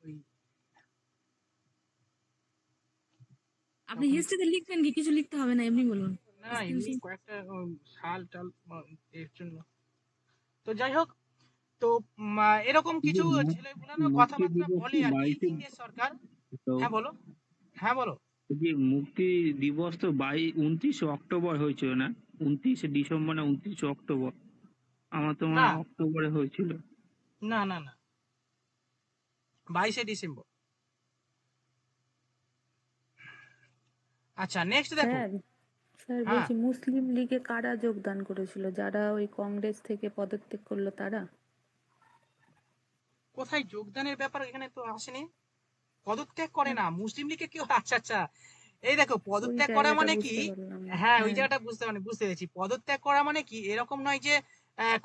ওই আপনি তখন হিস্ট্রিতে লিখবেন কি? কিছু লিখতে হবে না, এমনি বলুন। না এমনি স্ক্রিনশট। কয়েকটা সাল টাল এর জন্য। তো যাই হোক, তো এরকম এই যে কিছু ছেলেগুলো মুক্তি কথাবার্তা দিবস বলে তো আর কি 22 ইংরেজ সরকার। তো হ্যাঁ বলো, হ্যাঁ বলো। এই যে মুক্তি দিবস তো 29 অক্টোবর হয়েছিল না? 29 ডিসেম্বর না 29 অক্টোবর? আমার তো মনে না হয় অক্টোবরে হয়েছিল। না না না, 22শে ডিসেম্বর। আচ্ছা নেক্সট দেখো। স্যার, স্যার হ্যাঁ, বলছি মুসলিম লীগে কারা যোগদান করেছিল? যারা ওই কংগ্রেস থেকে পদত্যাগ করলো তারা? কোথায় যোগদানের ব্যাপার এখানে তো আসেনি। পদত্যাগ করে না মুসলিম লীগে কেউ। আচ্ছা আচ্ছা, এই দেখো ওই পদত্যাগ করা জায়গাটা মানে কি। বুঝতে পারলাম না। হ্যাঁ ওই হ্যাঁ, জায়গাটা বুঝতে পেরেছি। পদত্যাগ করা মানে কি এরকম নয় যে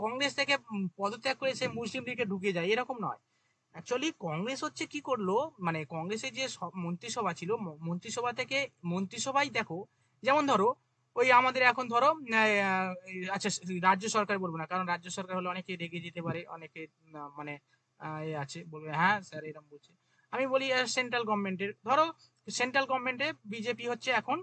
কংগ্রেস থেকে পদত্যাগ করে সে মুসলিম লীগে ঢুকে যায়, এরকম নয়। অ্যাকচুয়ালি কংগ্রেস হচ্ছে কি করলো, মানে কংগ্রেসের যে মন্ত্রিসভা ছিল, মন্ত্রিসভা থেকে মন্ত্রিসভায় দেখো, যেমন ধরো ওই আমাদের এখন ধরো আচ্ছা রাজ্য সরকার বলবো না, কারণ রাজ্য সরকার হলে অনেকে রেগে যেতে পারে, অনেকে মানে এ আছে বলবে হ্যাঁ স্যার এরকম বলছে। আমি বলি সেন্ট্রাল গভর্নমেন্টের ধরো, সেন্ট্রাল গভর্নমেন্টে বিজেপি হচ্ছে এখন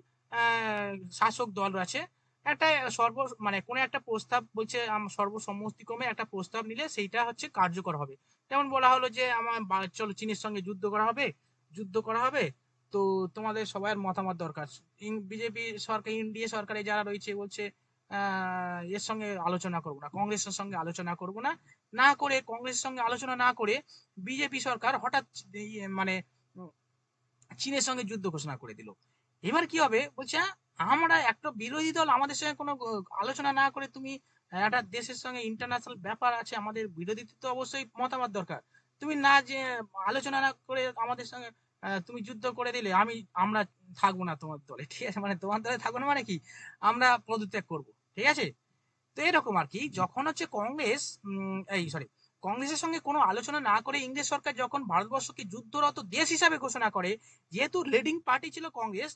শাসক দল আছে। একটা সর্ব মানে কোনো একটা প্রস্তাব বলছে সর্বসম্মতিক্রমে একটা প্রস্তাব নিলে সেইটা হচ্ছে কার্যকর হবে। যেমন বলা হলো যে আমার চলো চীনের সঙ্গে যুদ্ধ করা হবে, যুদ্ধ করা হবে। তো তোমাদের সবার মতামত দরকার। বিজেপি সরকার, ইন্ডিয়া সরকারে যারা রয়েছে বলছে এর সঙ্গে আলোচনা করব না, কংগ্রেসের সঙ্গে আলোচনা করব না। না করে কংগ্রেসের সঙ্গে আলোচনা না করে বিজেপি সরকার হঠাৎ মানে চীনের সঙ্গে যুদ্ধ ঘোষণা করে দিল। এবার কি হবে বলছে, আমরা একটা বিরোধী দল আমাদের সঙ্গে কোনো আলোচনা না করে তুমি একটা দেশের সঙ্গে ইন্টারন্যাশনাল ব্যাপার আছে, আমাদের বিরোধী তো অবশ্যই মতামত দরকার। তুমি না যে আলোচনা না করে আমাদের সঙ্গে তুমি যুদ্ধ করে দিলে, আমরা থাকবো না তোমার দলে, ঠিক আছে, মানে তোমার দলে থাকবো না মানে কি, আমরা পদত্যাগ করব, ঠিক আছে। তো এরকম আর কি, যখন হচ্ছে কংগ্রেস এই সরি কংগ্রেসের সঙ্গে কোনো আলোচনা না করে ইংরেজ সরকার যখন ভারতবর্ষকে যুদ্ধরত দেশ হিসাবে ঘোষণা করে, যেহেতু লিডিং পার্টি ছিল কংগ্রেস,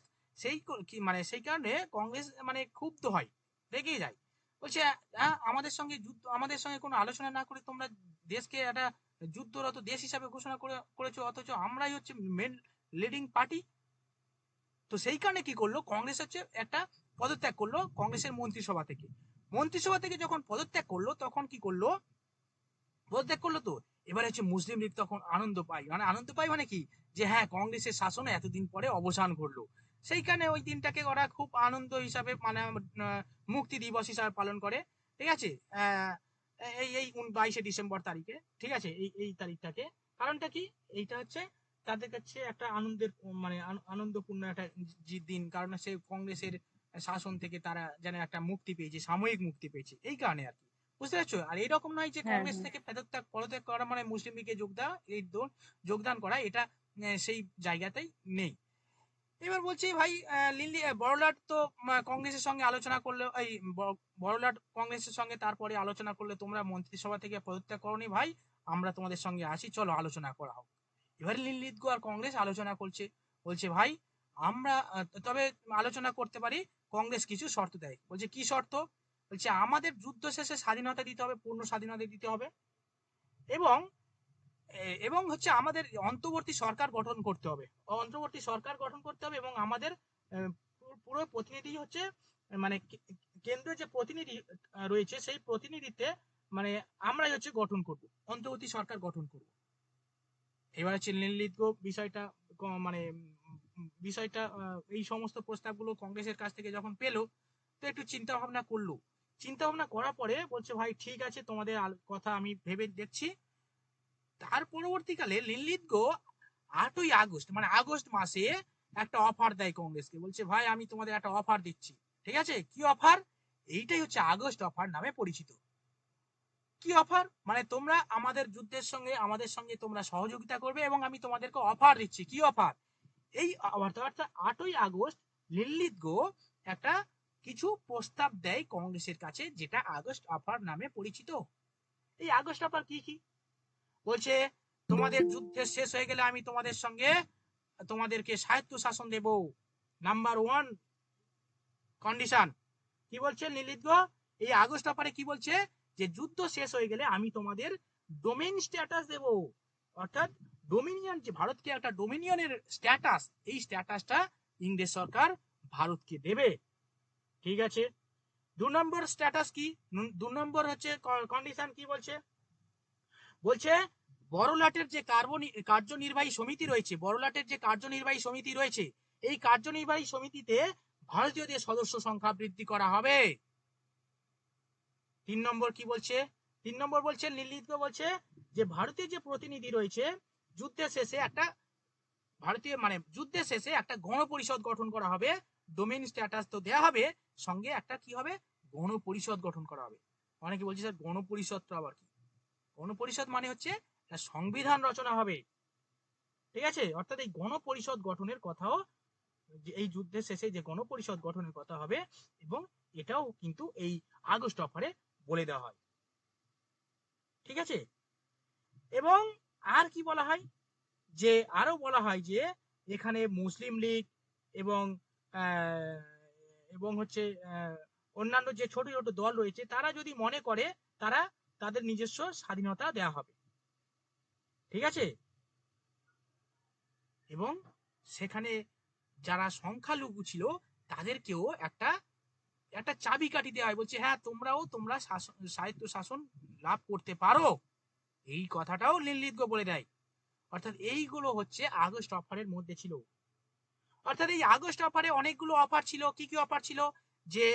মানে সেই কারণে কংগ্রেস মানে ক্ষুব্ধ হয়, রেগে যায়। বলছে আমাদের সঙ্গে যুদ্ধ, আমাদের সঙ্গে কোনো আলোচনা না করে তোমরা দেশকে একটা যুদ্ধরত দেশ হিসাবে ঘোষণা করেছো, অথচ আমরাই হচ্ছে মেন লিডিং পার্টি। তো সেই কারণে কি করলো কংগ্রেস হচ্ছে একটা পদত্যাগ করলো কংগ্রেসের মন্ত্রিসভা থেকে। মন্ত্রিসভা থেকে যখন পদত্যাগ করলো তখন কি করলো, পদত্যাগ করলো তো এবার হচ্ছে মুসলিম লীগ তখন আনন্দ পায়, মানে আনন্দ পায় মানে কি, যে হ্যাঁ কংগ্রেসের শাসনে এতদিন পরে অবসান ঘটলো। সেইখানে ওই দিনটাকে ওরা খুব আনন্দ হিসাবে মানে মুক্তি দিবস হিসাবে পালন করে, ঠিক আছে। আহ, এই এই 22শে ডিসেম্বর তারিখে, ঠিক আছে, এই এই তারিখটাকে, কারণটা কি, এইটা হচ্ছে তাদের কাছে একটা আনন্দের মানে আনন্দপূর্ণ একটা দিন, কারণ সে কংগ্রেসের শাসন থেকে তারা যেন একটা মুক্তি পেয়েছে, সাময়িক মুক্তি পেয়েছে, এই কারণে আর কি। বুঝতে পারছো? আর এরকম নয় যে হ্যাঁ, কংগ্রেস হ্যাঁ। থেকে পদত্যাগ করা মানে মুসলিম লীগে যোগদান করা, এটা সেই জায়গাতেই নেই। এবার বলছি ভাই, লিলি বড়লাট তো কংগ্রেসের সঙ্গে আলোচনা করলে, এই বড়লাট কংগ্রেসের সঙ্গে তারপরে আলোচনা করলে তোমরা মন্ত্রিসভা থেকে পদত্যাগ করনি ভাই, আমরা তোমাদের সঙ্গে আসি, চলো আলোচনা করা হোক। এবার লিলিত গো আর কংগ্রেস আলোচনা করছে, বলছে ভাই আমরা তবে আলোচনা করতে পারি, কংগ্রেস কিছু শর্ত দেয়। বলছে কি শর্ত? বলছে আমাদের যুদ্ধ শেষে স্বাধীনতা দিতে হবে, পূর্ণ স্বাধীনতা দিতে হবে, এবং এবং হচ্ছে আমাদের অন্তর্বর্তী সরকার গঠন করতে হবে, অন্তর্বর্তী সরকার গঠন করতে হবে, এবং আমাদের পুরো প্রতিনিধি হচ্ছে মানে কেন্দ্রে যে প্রতিনিধি রয়েছে সেই প্রতিনিধিতে মানে আমরাই হচ্ছে গঠন করব, অন্তর্বর্তী সরকার গঠন করব। এবার হচ্ছে নির্লিপ্ত বিষয়টা মানে বিষয়টা এই সমস্ত প্রস্তাবগুলো কংগ্রেসের কাছ থেকে যখন পেলো, তো একটু চিন্তা ভাবনা করলো। চিন্তা ভাবনা করার পরে বলছে ভাই ঠিক আছে, তোমাদের কথা আমি ভেবে দেখছি। তার পরবর্তীকালে লিনলিথ গো 8ই আগস্ট মানে আগস্ট মাসে একটা অফার দেয় কংগ্রেসকে, বলছে ভাই আমি তোমাদের একটা অফার দিচ্ছি, ঠিক আছে। কি অফার? এইটাই হচ্ছে আগস্ট অফার নামে পরিচিত। কি অফার? মানে তোমরা আমাদের যুদ্ধের সঙ্গে আমাদের সঙ্গে তোমরা সহযোগিতা করবে এবং আমি তোমাদেরকে অফার দিচ্ছি। কি অফার? এই অর্থাৎ 8ই আগস্ট লিনলিথ গো একটা কিছু প্রস্তাব দেয় কংগ্রেসের কাছে, যেটা আগস্ট অফার নামে পরিচিত। এই আগস্ট অফার কি কি? বলছে তোমাদের যুদ্ধ শেষ হয়ে গেলে আমি তোমাদের সঙ্গে তোমাদেরকে স্বায়ত্ত শাসন দেব, নাম্বার ওয়ান কন্ডিশন। কি বলছে লিলিত গো এই আগস্ট অফারে? কি বলছে? যে যুদ্ধ শেষ হয়ে গেলে আমি তোমাদের ডোমেইন স্ট্যাটাস দেব, অর্থাৎ ডোমিনিয়ন, যে ভারতকে একটা ডোমিনিয়নের স্ট্যাটাস, এই স্ট্যাটাসটা ইংরেজ সরকার ভারতকে দেবে। ঠিক আছে, 2 নম্বর স্ট্যাটাস কি, 2 নম্বর হচ্ছে কন্ডিশন কি বলছে, বলছে বড়লাটের যে কার্যনির্বাহী সমিতি রয়েছে, বড়লাটের যে কার্যনির্বাহী সমিতি রয়েছে, এই কার্যনির্বাহী সমিতিতে ভারতীয়দের সদস্য সংখ্যা বৃদ্ধি করা হবে। 3 নম্বর কি বলছে, 3 নম্বর বলছে নীললিখিত বলছে যে ভারতীয় যে প্রতিনিধি রয়েছে, যুদ্ধের শেষে একটা যুদ্ধের শেষে একটা গণপরিষদ গঠন করা হবে। ডোমেইন স্ট্যাটাস তো দেয়া হবে, সঙ্গে একটা কি হবে, গণপরিষদ গঠন করা হবে। অনেকে বলছে স্যার গণপরিষদটা আবার কি? গণপরিষদ মানে হচ্ছে সংবিধান রচনা হবে। ঠিক আছে, অর্থাৎ এই গণপরিষদ গঠনের কথাও, যে এই যুদ্ধের শেষে যে গণপরিষদ গঠনের কথা হবে, এবং এটাও কিন্তু এই আগস্ট অফারে বলে দেওয়া হয়। ঠিক আছে, এবং আর কি বলা হয়, যে আরো বলা হয় যে এখানে মুসলিম লীগ এবং এবং হচ্ছে অন্যান্য যে ছোট ছোট দল রয়েছে, তারা যদি মনে করে, তারা তাদের নিজস্ব স্বাধীনতা দেয়া হবে। ঠিক আছে, এবং সেখানে যারা সংখ্যালঘু ছিল তাদেরকেও একটা একটা চাবিকাঠি দেওয়া হয়, বলছে হ্যাঁ তোমরা স্বায়ত্ত শাসন লাভ করতে পারো, এই কথাটাও লিনলিথগো বলে দেয়। অর্থাৎ এইগুলো হচ্ছে আগস্ট অফারের মধ্যে ছিল। অর্থাৎ এই আগস্ট অফারে অনেকগুলো অফার ছিল। কি কি অফার ছিল, যে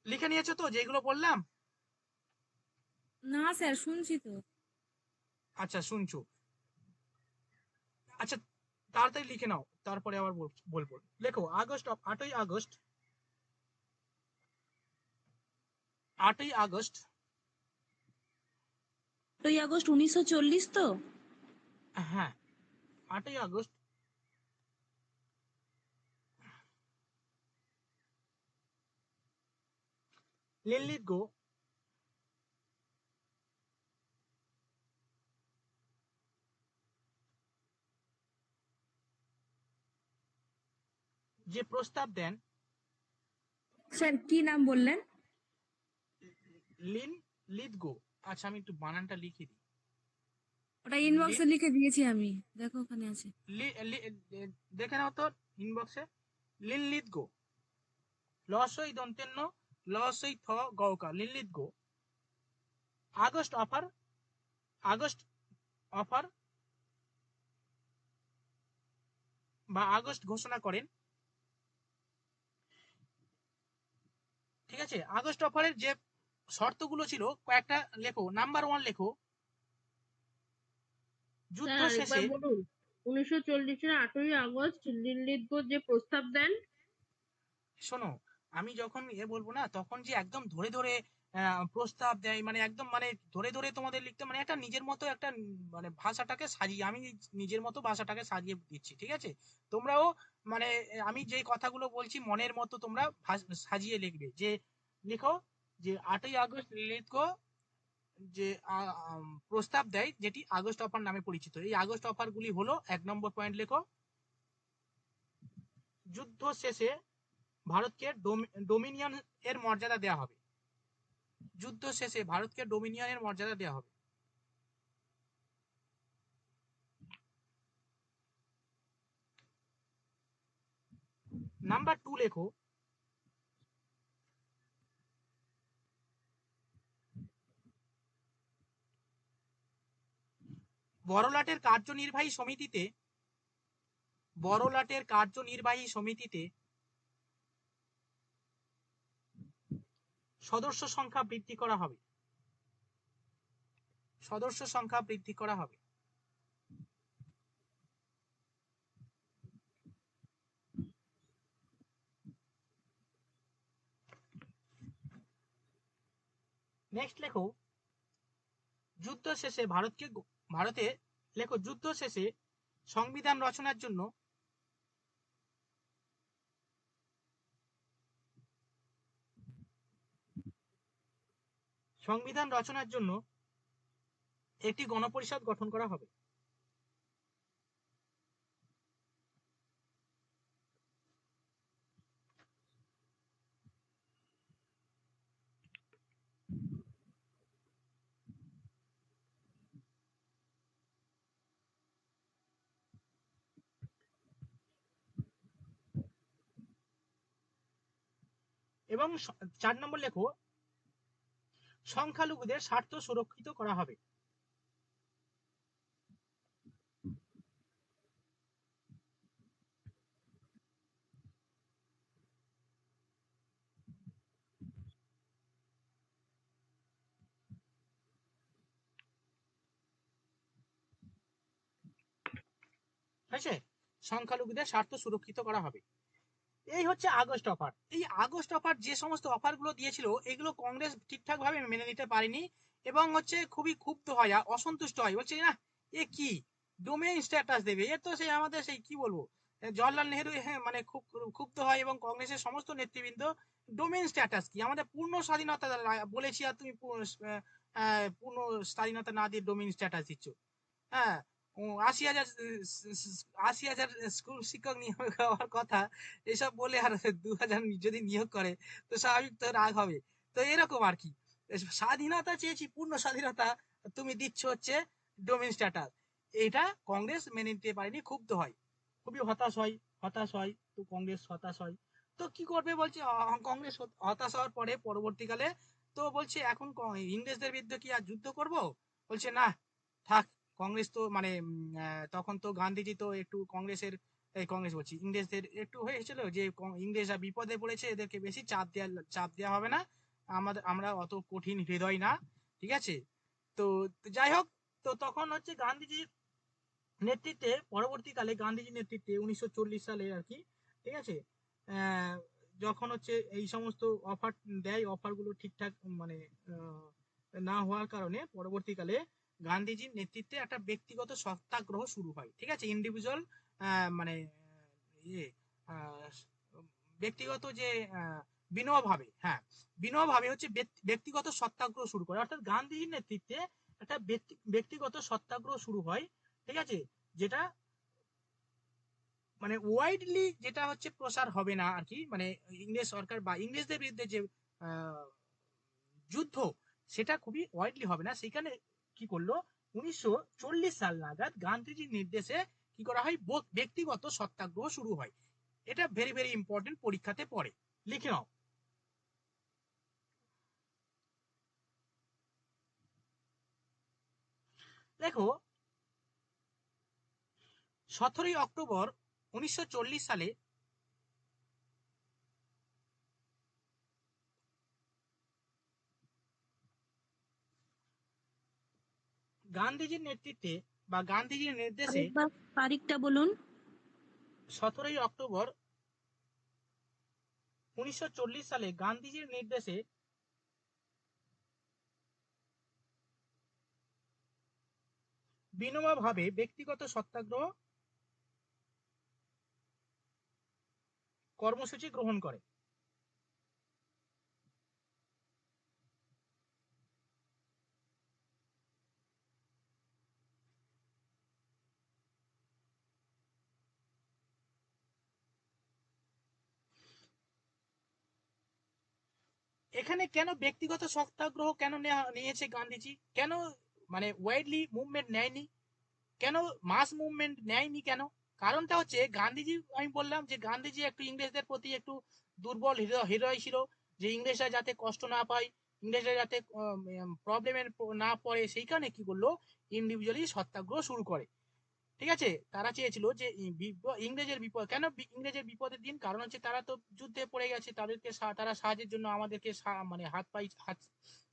লিখে নিয়েছো তো যেগুলো বললাম? না স্যার, শুনছি তো। আচ্ছা শুনছো, আচ্ছা তাড়াতাড়ি লিখে নাও, তারপরে আবার বলবো। লেখো আগস্ট, 8ই আগস্ট, 8ই আগস্ট, 8ই আগস্ট 1940 তো? হ্যাঁ 8ই আগস্ট লিনলিথগো যে প্রস্তাব দেন, স্যার কি নাম বললেন? লিনলিথগো, আচ্ছা আমি একটু বানানটা লিখে দিই। ওটা লিন ইনবক্সে লিখে দিয়েছি আমি, দেখো ওখানে আছে। দেখে নাও তো ইনবক্সে। লিনলিথগো, লসই দন্তেন্ন, লসই থ গৌকা, Linlithgow August offer, August offer বা আগস্ট ঘোষণা করেন। ঠিক আছে, আগস্ট অফারের যে শর্তগুলো ছিল কয়েকটা লেখো। নাম্বার 1 লেখো, যুদ্ধ স্যার আরেকবার শেষে, বলুন। 1940-এর 8ই আগস্ট লিনলিথগো যে প্রস্তাব দেন। শোনো, আমি যখন বলবো না, তখন যে একদম ধরে ধরে প্রস্তাব দেয়, মানে একদম মানে ধরে ধরে তোমাদের লিখতে, মানে একটা নিজের মতো একটা মানে ভাষাটাকে সাজিয়ে, আমি নিজের মতো ভাষাটাকে সাজিয়ে দিচ্ছি। ঠিক আছে, তোমরাও মানে আমি যে কথাগুলো বলছি মনের মতো তোমরা সাজিয়ে লিখবে। যে লিখো যে 8ই আগস্ট লিখো, যে প্রস্তাব দেয়, যেটি আগস্ট অফার নামে পরিচিত। এই আগস্ট অফার গুলি হলো, 1 নম্বর পয়েন্ট লেখো, যুদ্ধ শেষে ভারতকে ডোমিনিয়ন এর মর্যাদা দেওয়া হবে। যুদ্ধ শেষে ভারতকে ডোমিনিয়নের মর্যাদা দেওয়া হবে। নাম্বার 2 লেখো, বড়লাটের কার্যনির্বাহী সমিতিতে, বড়লাটের কার্যনির্বাহী সমিতিতে সদস্য সংখ্যা বৃদ্ধি করা হবে, সদস্য সংখ্যা বৃদ্ধি করা হবে। নেক্সট লেখো, যুদ্ধ শেষে ভারতে লেখো, যুদ্ধ শেষে সংবিধান রচনার জন্য, সংবিধান রচনার জন্য একটি গণপরিষদ গঠন করা হবে। এবং 4 নম্বর লেখো, সংখ্যালঘুদের স্বার্থ সুরক্ষিত করা হবে। হয়েছে, সংখ্যালঘুদের স্বার্থ সুরক্ষিত করা হবে। এই হচ্ছে আগস্ট অফার। এই আগস্ট অফার যে সমস্ত অফার গুলো দিয়েছিল, এগুলো কংগ্রেস ঠিকঠাক ভাবে মেনে নিতে পারেনি এবং হচ্ছে খুবই ক্ষুব্ধ হয়, অসন্তুষ্ট হয়, বলছে না এ কি ডোমেইন স্ট্যাটাস দেবে, এ তো সেই আমাদের সেই কি বলবো জওয়াহরলাল নেহরু, হ্যাঁ মানে খুব ক্ষুব্ধ হয় এবং কংগ্রেসের সমস্ত নেতৃবৃন্দ ডোমেইন স্ট্যাটাস কি, আমাদের পূর্ণ স্বাধীনতা বলেছি আর তুমি পূর্ণ স্বাধীনতা না দিয়ে ডোমেইন স্ট্যাটাস দিচ্ছ। হ্যাঁ, 80,000 80,000 স্কুল শিক্ষক নিয়োগ হওয়ার কথা, এসব বলে আর 2,000 যদি নিয়োগ করে তো স্বাভাবিক তো রাগ হবে। তো এরকম আর কি, স্বাধীনতা চেয়েছি, পূর্ণ স্বাধীনতা, তুমি দিচ্ছ হচ্ছে ডোমেন স্ট্যাটাস। এটা কংগ্রেস মেনে নিতে পারেনি, ক্ষুব্ধ হয়, খুবই হতাশ হয়। তো কংগ্রেস হতাশ হয়, তো কি করবে বলছে, কংগ্রেস হতাশ হওয়ার পরে পরবর্তীকালে তো বলছে এখন ইংরেজদের বিরুদ্ধে কি আর যুদ্ধ করব, বলছে না থাক, কংগ্রেস তো মানে তখন তো গান্ধীজি তো একটু কংগ্রেসের, এই কংগ্রেস বলছি ইংরেজদের একটু হয়েছিল যে ইংরেজরা বিপদে পড়েছে, এদেরকে বেশি চাপ দেওয়া হবে না, আমরা অত কঠিন হৃদয় না, ঠিক আছে। তো যাই হোক, তো তখন হচ্ছে গান্ধীজির নেতৃত্বে, পরবর্তীকালে গান্ধীজির নেতৃত্বে 1940 সালে আর কি, ঠিক আছে, যখন হচ্ছে এই সমস্ত অফার দেয়, অফার গুলো ঠিকঠাক মানে না হওয়ার কারণে পরবর্তীকালে গান্ধীজির নেতৃত্বে একটা ব্যক্তিগত সত্যাগ্রহ শুরু হয়, ঠিক আছে, ইন্ডিভিজুয়াল মানে ইয়ে আহ, ব্যক্তিগত যে বিনয় ভাবে, হ্যাঁ বিনয় ভাবে হচ্ছে ব্যক্তিগত সত্যাগ্রহ শুরু করে, অর্থাৎ গান্ধীজির নেতৃত্বে একটা ব্যক্তিগত সত্যাগ্রহ শুরু হয়, ঠিক আছে, যেটা মানে ওয়াইডলি যেটা হচ্ছে প্রসার হবে না আর কি, মানে ইংরেজ সরকার বা ইংরেজদের বিরুদ্ধে যে আহ, যুদ্ধ, সেটা খুবই ওয়াইডলি হবে না, সেখানে কি করলো 1940 সাল নাগাদ গান্ধীজির নির্দেশে কি করা হয়, ব্যক্তিগত সত্যাগ্রহ শুরু হয়। এটা ভেরি ভেরি ইম্পর্টেন্ট, পরীক্ষাতে পড়ে, লিখে নাও। দেখো, 17ই অক্টোবর 1940 সালে গান্ধীজির নেতৃত্বে বা গান্ধীজির নির্দেশে, আরেকবার তারিখটা বলুন। 17ই অক্টোবর 1940 সালে গান্ধীজির নির্দেশে বিনোবা ভাবে ব্যক্তিগত সত্যাগ্রহ কর্মসূচি গ্রহণ করে। এখানে কেন ব্যক্তিগত সত্যাগ্রহ কেন নিয়েছে গান্ধীজি, কেন মানে ওয়াইডলি মুভমেন্ট নেয়নি, কেন মাস মুভমেন্ট নেয়নি, কেন? কারণটা হচ্ছে গান্ধীজি, আমি বললাম যে গান্ধীজি একটু ইংরেজদের প্রতি একটু দুর্বল হৃদয় ছিল, যে ইংরেজরা যাতে কষ্ট না পায়, ইংরেজরা যাতে প্রবলেমে না পড়ে, সেই কারণে কি করলো, ইন্ডিভিজুয়ালি সত্যাগ্রহ শুরু করে, ঠিক আছে। তারা চেয়েছিল যে ইংরেজের বিপদ, কেন ইংরেজের বিপদের দিন, কারণ হচ্ছে তারা তো যুদ্ধে পড়ে গেছে, তাদেরকে তারা সাহায্যের জন্য আমাদেরকে মানে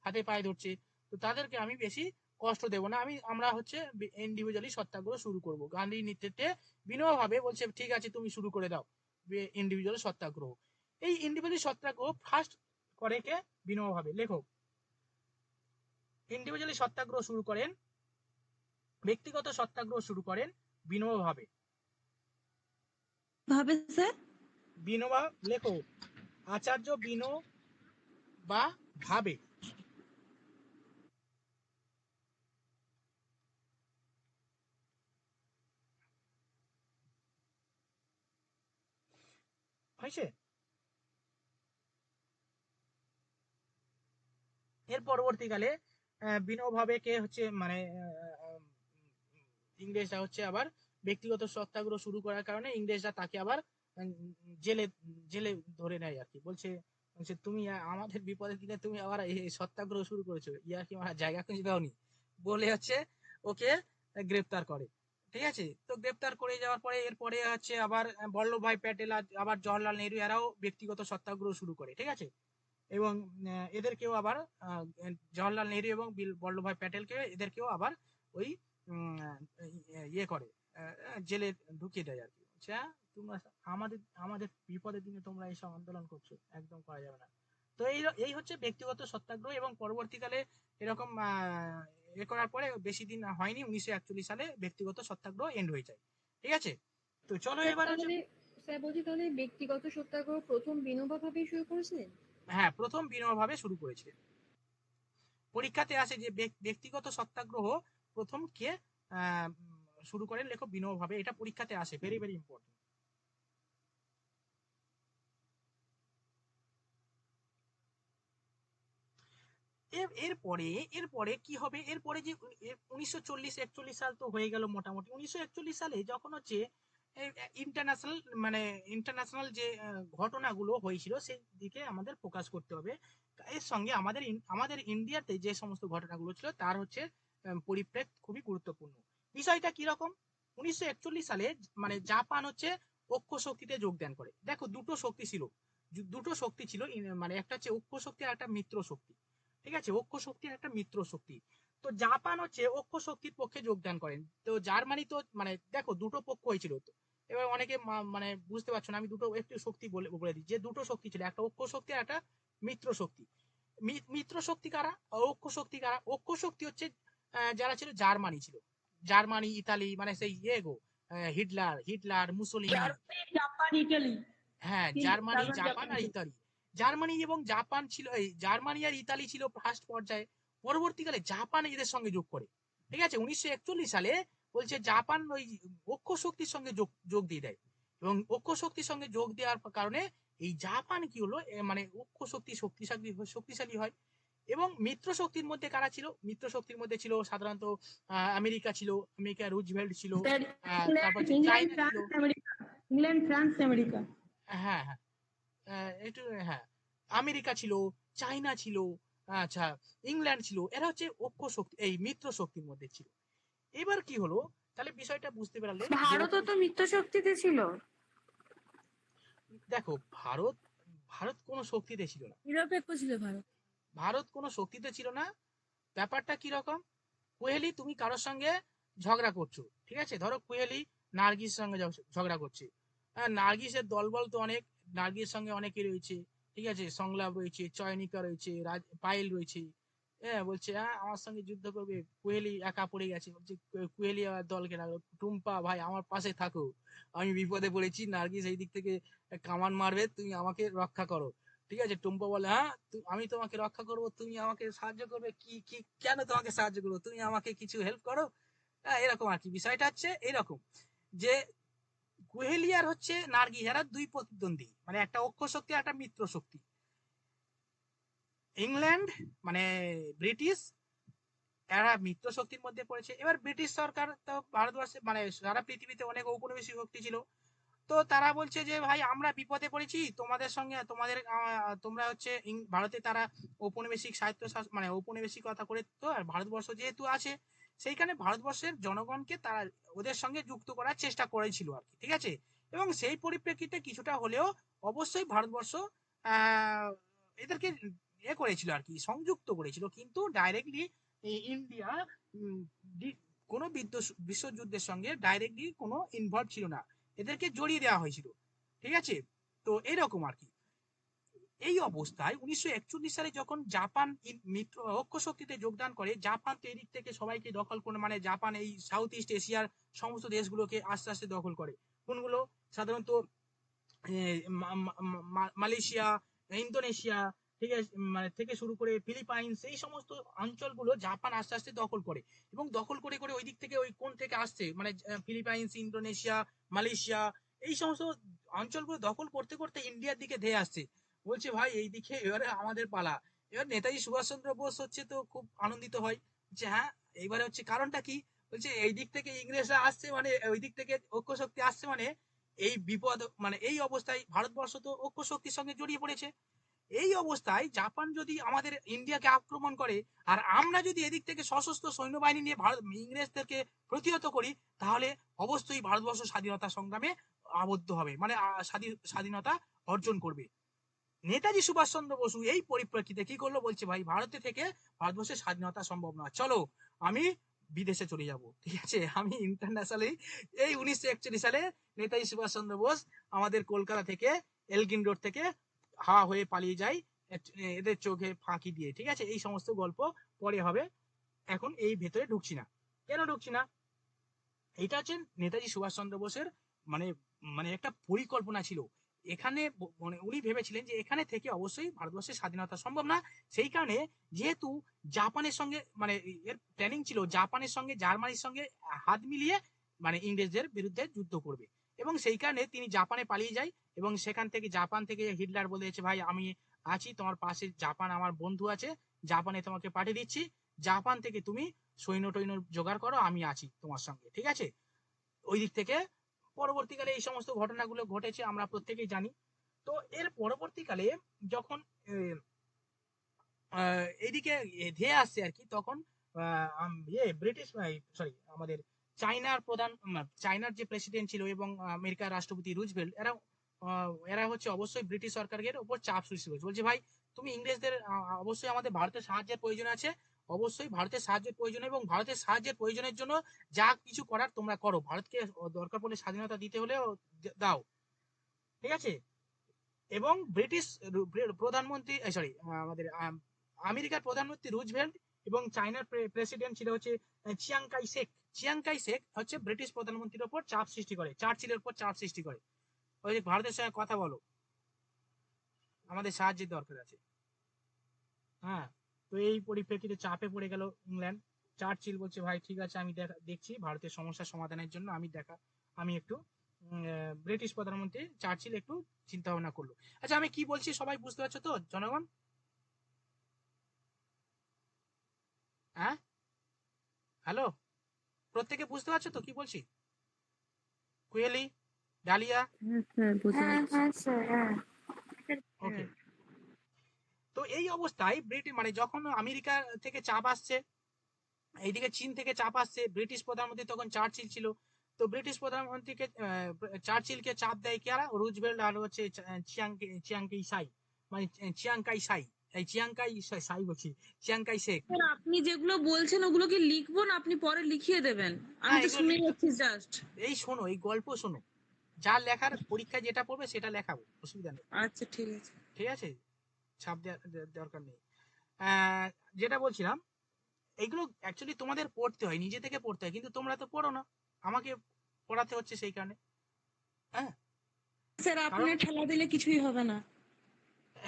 হাতে পায়ে ধরছে, তো তাদেরকে আমি বেশি কষ্ট দেব না, আমরা হচ্ছে ইন্ডিভিজুয়ালি সত্যাগ্রহ শুরু করব। গান্ধীর নেতৃত্বে বিনয় ভাবে বলছে ঠিক আছে তুমি শুরু করে দাও ইন্ডিভিজুয়াল সত্যাগ্রহ। এই ইন্ডিভিজুয়ালি সত্যাগ্রহ ফার্স্ট করে কে, বিনয় ভাবে, লেখক ইন্ডিভিজুয়ালি সত্যাগ্রহ শুরু করেন, ব্যক্তিগত সত্যাগ্রহ শুরু করেন বিনোবা ভাবে। ভাবে স্যার। বিনোবা, লেখো আচার্য বিনোবা ভাবে। হয়েছে, এর পরবর্তীকালে বিনোবা ভাবেকে হচ্ছে মানে ইংরেজরা হচ্ছে আবার ব্যক্তিগত সত্যাগ্রহ শুরু করার কারণে ইংরেজরা তাকে আবার জেলে জেলে ধরে নেয় আর কি, বলছে বলছে তুমি আমাদের বিপদের দিনে তুমি আবার এই সত্যাগ্রহ শুরু করেছো, ইয়া কি আমার জায়গা খুঁজে দাওনি, বলে হচ্ছে ওকে গ্রেপ্তার করে। ঠিক আছে, তো গ্রেপ্তার করে যাওয়ার পরে এরপরে হচ্ছে আবার বল্লভভাই প্যাটেল আর আবার জওহরলাল নেহরু এরাও ব্যক্তিগত সত্যাগ্রহ শুরু করে। ঠিক আছে, এবং এদেরকেও আবার জওহরলাল নেহরু এবং বল্লভভাই প্যাটেলকে এদেরকেও আবার ওই ইয়ে করে, জেলে ঢুকিয়ে দেয় আর কি। আচ্ছা, তোমরা আমাদের আমাদের বিপদের দিনে তোমরা এইসব আন্দোলন করছো, একদম করা যাবে না। তো এই হচ্ছে ব্যক্তিগত সত্যাগ্রহ, এবং পরবর্তীকালে এরকম এ করার পরে বেশি দিন হয়নি, 1941 সালে ব্যক্তিগত সত্যাগ্রহ এন্ড হয়ে যায়। ঠিক আছে, তো চলো স্যার এবার হচ্ছে, তাহলে স্যার বলছি তাহলে ব্যক্তিগত সত্যাগ্রহ প্রথম বিনোবা ভাবেই শুরু করেছিলেন? হ্যাঁ, প্রথম বিনয় ভাবে শুরু করেছে। পরীক্ষাতে আসে যে ব্যক্তিগত সত্যাগ্রহ প্রথম কে শুরু করেন, লেখক বিনয় ভাবে, এটা পরীক্ষাতে আসে, ভেরি ভেরি ইম্পর্টেন্ট। এরপরে এরপরে কি হবে, এরপরে যে 1940-41 সাল তো হয়ে গেল মোটামুটি। 1941 সালে যখন হচ্ছে ইন্টারন্যাশনাল মানে ইন্টারন্যাশনাল যে ঘটনাগুলো হয়েছিল সেই দিকে আমাদের ফোকাস করতে হবে। এর সঙ্গে আমাদের আমাদের ইন্ডিয়াতে যে সমস্ত ঘটনাগুলো ছিল তার হচ্ছে পরিপ্রেক্ষিত খুবই গুরুত্বপূর্ণ। বিষয়টা কি রকম, 1941 সালে মানে জাপান হচ্ছে অক্ষ শক্তিতে যোগদান করে। দেখো দুটো শক্তি ছিল, দুটো শক্তি ছিল, মানে একটা হচ্ছে অক্ষ শক্তি আর একটা মিত্র শক্তি। ঠিক আছে, অক্ষ শক্তি আর একটা মিত্র শক্তি। তো জাপান হচ্ছে অক্ষ শক্তির পক্ষে যোগদান করেন। তো জার্মানি তো মানে দেখো দুটো পক্ষ হয়েছিল। তো এবার অনেকে মানে বুঝতে পারছো না, আমি দুটো একটু শক্তি বলে বলে দিই, যে দুটো শক্তি ছিল, একটা অক্ষ শক্তি আর একটা মিত্র শক্তি। মিত্র শক্তি কারা, অক্ষ শক্তি কারা? অক্ষ শক্তি হচ্ছে যারা ছিল জার্মানি ছিল, জার্মানি ইতালি, মানে সেই ইয়ে গো, Hitler Hitler Mussolini. Japan Italy হ্যাঁ, জার্মানি জাপান আর ইতালি। জার্মানি এবং জাপান ছিল, এই জার্মানি আর ইতালি ছিল ফার্স্ট পর্যায়ে। পরবর্তীকালে জাপান এদের সঙ্গে যোগ করে। ঠিক আছে, 1941 সালে বলছে জাপান ওই অক্ষ শক্তির সঙ্গে যোগ যোগ দিয়ে দেয়, এবং অক্ষ শক্তির সঙ্গে যোগ দেওয়ার কারণে এই জাপান কি হলো, মানে অক্ষ শক্তি শক্তিশালী শক্তিশালী হয়। এবং মিত্র শক্তির মধ্যে কারা ছিল? মিত্র শক্তির মধ্যে ছিল সাধারণত আমেরিকা ছিল, আমেরিকা রুজভেল্ট ছিল, স্যার তারপর ইংল্যান্ড ইংল্যান্ড চায়না ছিল। France America, England France America. হ্যাঁ হ্যাঁ, একটু হ্যাঁ, আমেরিকা ছিল, চায়না ছিল, আচ্ছা ইংল্যান্ড ছিল, এরা হচ্ছে অক্ষ শক্তি এই মিত্র শক্তির মধ্যে ছিল। এবার কি হলো, তাহলে বিষয়টা বুঝতে পারলে যে ভারতও তো মিত্র শক্তিতে ছিল। দেখো ভারত, ভারত কোনো শক্তিতে ছিল না, নিরপেক্ষ ছিল ভারত। ভারত কোনো শক্তিতে ছিল না। ব্যাপারটা কি রকম, কোহেলি তুমি কারোর সঙ্গে ঝগড়া করছো, ঠিক আছে, ধরো কোহেলি নার্গিস সঙ্গে ঝগড়া করছে, নার্গিসের দলবল তো অনেক, নার্গিসের সঙ্গে অনেকে রয়েছে, ঠিক আছে, সংলাপ রয়েছে, চয়নিকা রয়েছে, পায়েল রয়েছে। হ্যাঁ, বলছে হ্যাঁ আমার সঙ্গে যুদ্ধ করবে, কোহেলি একা পড়ে গেছে, বলছে কোহেলি আবার দলকে ডাকলো, টুম্পা ভাই আমার পাশে থাকো, আমি বিপদে পড়েছি, নার্গিস এই দিক থেকে কামান মারবে, তুমি আমাকে রক্ষা করো। ঠিক আছে, টুম্পা বলে হ্যাঁ আমি তোমাকে রক্ষা করবো, তুমি আমাকে সাহায্য করবে, কি কি কেন তোমাকে সাহায্য করবো, তুমি আমাকে কিছু হেল্প করো। এরকম আর কি, বিষয়টা হচ্ছে এরকম যে কোহেলি আর হচ্ছে নার্গিস এরা দুই প্রতিদ্বন্দ্বী, মানে একটা অক্ষ শক্তি আর একটা মিত্র শক্তি। ইংল্যান্ড মানে ব্রিটিশ, এরা মিত্র শক্তির মধ্যে পড়েছে। এবার ব্রিটিশ সরকার তো ভারতবর্ষে মানে সারা পৃথিবীতে অনেক ঔপনিবেশিক শক্তি ছিল। তো তারা বলছে যে ভাই আমরা বিপদে পড়েছি, তোমাদের সঙ্গে তোমাদের তোমরা হচ্ছে ভারতে তারা ঔপনিবেশিক সাহিত্য মানে ঔপনিবেশিকতা করে, তো আর ভারতবর্ষ যেহেতু আছে সেইখানে ভারতবর্ষের জনগণকে তারা ওদের সঙ্গে যুক্ত করার চেষ্টা করেছিল আর কি। ঠিক আছে, এবং সেই পরিপ্রেক্ষিতে কিছুটা হলেও অবশ্যই ভারতবর্ষ আহ এদেরকে এ করেছিল আর কি, সংযুক্ত করেছিল, কিন্তু ডাইরেক্টলি ইন্ডিয়া কোনো বিশ্বযুদ্ধের সঙ্গে ডাইরেক্টলি কোনো ইনভলভ ছিল না, এদেরকে জড়িয়ে দেওয়া হয়েছিল। ঠিক আছে, তো এরকম আর কি। এই অবস্থায় 1941 সালে যখন জাপান মিত্র অক্ষ শক্তিতে যোগদান করে, জাপান তো এদিক থেকে সবাইকে দখল করে, মানে জাপান এই সাউথ ইস্ট এশিয়ার সমস্ত দেশগুলোকে আস্তে আস্তে দখল করে। কোনগুলো? সাধারণত মালয়েশিয়া, ইন্দোনেশিয়া, ঠিক আছে, মানে থেকে শুরু করে ফিলিপাইন্স, এই সমস্ত অঞ্চলগুলো জাপান আস্তে আস্তে দখল করে, এবং দখল করে করে ওই দিক থেকে ওই কোন থেকে আসছে, মানে ফিলিপাইন্স, ইন্দোনেশিয়া, মালয়েশিয়া, এই সমস্ত অঞ্চলগুলো দখল করতে করতে ইন্ডিয়ার দিকে ধেয়ে আসছে। বলছে ভাই এই দিকে এবারে আমাদের পালা। এবার নেতাজি সুভাষচন্দ্র বোস হচ্ছে তো খুব আনন্দিত হয় যে হ্যাঁ এইবারে হচ্ছে, কারণটা কি, বলছে এই দিক থেকে ইংরেজরা আসছে, মানে ওই দিক থেকে ঐক্য শক্তি আসছে, মানে এই বিপদ, মানে এই অবস্থায় ভারতবর্ষ তো ঐক্য শক্তির সঙ্গে জড়িয়ে পড়েছে। এই অবস্থায় জাপান যদি আমাদের ইন্ডিয়াকে আক্রমণ করে আর আমরা যদি এদিক থেকে সশস্ত্র সৈন্যবাহিনী নিয়ে ভারত ইংরেজদেরকে প্রতিহত করি, তাহলে অবশ্যই ভারতবর্ষ স্বাধীনতা সংগ্রামে আবদ্ধ হবে, মানে স্বাধীনতা অর্জন করবে। নেতাজি সুভাষচন্দ্র বসু এই পরিপ্রেক্ষিতে কি করলো, বলছে ভাই ভারতে থেকে ভারতবর্ষের স্বাধীনতা সম্ভব নয়, চলো আমি বিদেশে চলে যাব। ঠিক আছে, আমি ইন্টারন্যাশনালি এই 1941 সালে নেতাজি সুভাষচন্দ্র বোস আমাদের কলকাতা থেকে এলগিন রোড থেকে হাওয়া হয়ে পালিয়ে যায় এদের চোখে ফাঁকি দিয়ে। ঠিক আছে, এই সমস্ত গল্প পরে হবে, এখন এই ভেতরে ঢুকছি না। কেন ঢুকছি না, এইটা হচ্ছে নেতাজি সুভাষচন্দ্র বোসের মানে মানে একটা পরিকল্পনা ছিল। এখানে মানে উনি ভেবেছিলেন যে এখানে থেকে অবশ্যই ভারতবর্ষের স্বাধীনতা সম্ভব না, সেই কারণে যেহেতু জাপানের সঙ্গে মানে এর প্ল্যানিং ছিল জাপানের সঙ্গে জার্মানির সঙ্গে হাত মিলিয়ে মানে ইংরেজদের বিরুদ্ধে যুদ্ধ করবে, এবং সেই কারণে তিনি জাপানে পালিয়ে যায়, এবং সেখান থেকে জাপান থেকে হিটলার বলেছে ভাই আমি আছি তোমার পাশে, জাপান আমার বন্ধু আছে, জাপানে তোমাকে পাঠিয়ে দিচ্ছি, জাপান থেকে তুমি সৈন্য টৈন্য জোগাড় করো, আমি আছি তোমার সঙ্গে। ঠিক আছে, ওই দিক থেকে পরবর্তীকালে এই সমস্ত ঘটনাগুলো ঘটেছে আমরা প্রত্যেকেই জানি। তো এর পরবর্তীকালে যখন এইদিকে ধেয়ে আসছে আর কি, তখন ব্রিটিশ সরি আমাদের চায়নার প্রধান চায়নার যে প্রেসিডেন্ট ছিল এবং আমেরিকার রাষ্ট্রপতি রুজভেল্ট, এরা হচ্ছে অবশ্যই ব্রিটিশ সরকারের উপর চাপ সৃষ্টি করেছে, বলছে ভাই তুমি ইংরেজদের অবশ্যই আমাদের ভারতের সাহায্যের প্রয়োজন আছে, অবশ্যই ভারতের সাহায্যের প্রয়োজন, এবং ভারতের সাহায্যের প্রয়োজনের জন্য যা কিছু করার তোমরা করো, ভারতকে দরকার পড়লে স্বাধীনতা দিতে হলেও দাও। ঠিক আছে, এবং ব্রিটিশ প্রধানমন্ত্রী সরি আমাদের আমেরিকার প্রধানমন্ত্রী রুজভেল্ট এবং চায়নার প্রেসিডেন্ট ছিল হচ্ছে চিয়াং কাই শেক হচ্ছে ব্রিটিশ প্রধানমন্ত্রীর উপর চাপ সৃষ্টি করে, চার্চিলের উপর চাপ সৃষ্টি করে, ওই যে ভারতের সঙ্গে কথা বলো, আমাদের সাহায্যের দরকার আছে। হ্যাঁ, তো এই পরিপ্রেক্ষিতে চাপে পড়ে গেল ইংল্যান্ড। চার্চিল বলছে ভাই ঠিক আছে আমি দেখছি ভারতের সমস্যা সমাধানের জন্য আমি একটু ব্রিটিশ প্রধানমন্ত্রী চার্চিল একটু চিন্তা ভাবনা করলো। আচ্ছা আমি কি বলছি সবাই বুঝতে পারছো তো জনগণ? হ্যাঁ, হ্যালো, প্রত্যেকে বুঝতে পারছো তো কি বলছি? কুয়েলি, ডালিয়া, হ্যাঁ স্যার, বুঝতে হ্যাঁ পারছি। হ্যাঁ স্যার, হ্যাঁ। ওকে। তো এই অবস্থায় ব্রিটিশ মানে যখন আমেরিকা থেকে চাপ আসছে, এইদিকে চীন থেকে চাপ আসছে, ব্রিটিশ প্রধানমন্ত্রী তখন চার্চিল ছিল, তো ব্রিটিশ প্রধানমন্ত্রীকে চার্চিলকে চাপ দেয় কারা, রুজভেল্ট আর হচ্ছে চিয়াংকাই সাই, মানে চিয়াংকাই সাই, এই চিয়াংকাই সাই বলছি, চিয়াংকাই শেখ। স্যার আপনি যেগুলো বলছেন ওগুলো কি লিখবো না আপনি পরে লিখিয়ে দেবেন? আমি হ্যাঁ তো এগুলো শুনে লিখতে, যাচ্ছি জাস্ট। এই শোনো এই গল্প শোনো, যা লেখার পরীক্ষায় যেটা পড়বে সেটা লেখাবো, অসুবিধা নেই। আচ্ছা ঠিক আছে। ঠিক আছে, ছাপ দেওয়ার দরকার নেই। আহ, যেটা বলছিলাম, এগুলো অ্যাকচুয়ালি তোমাদের পড়তে হয়, নিজে থেকে পড়তে হয়, কিন্তু তোমরা তো পড়ো না, আমাকে পড়াতে হচ্ছে সেই কারণে। হ্যাঁ, স্যার কারণ আপনি ঠেলা দিলে কিছুই হবে না।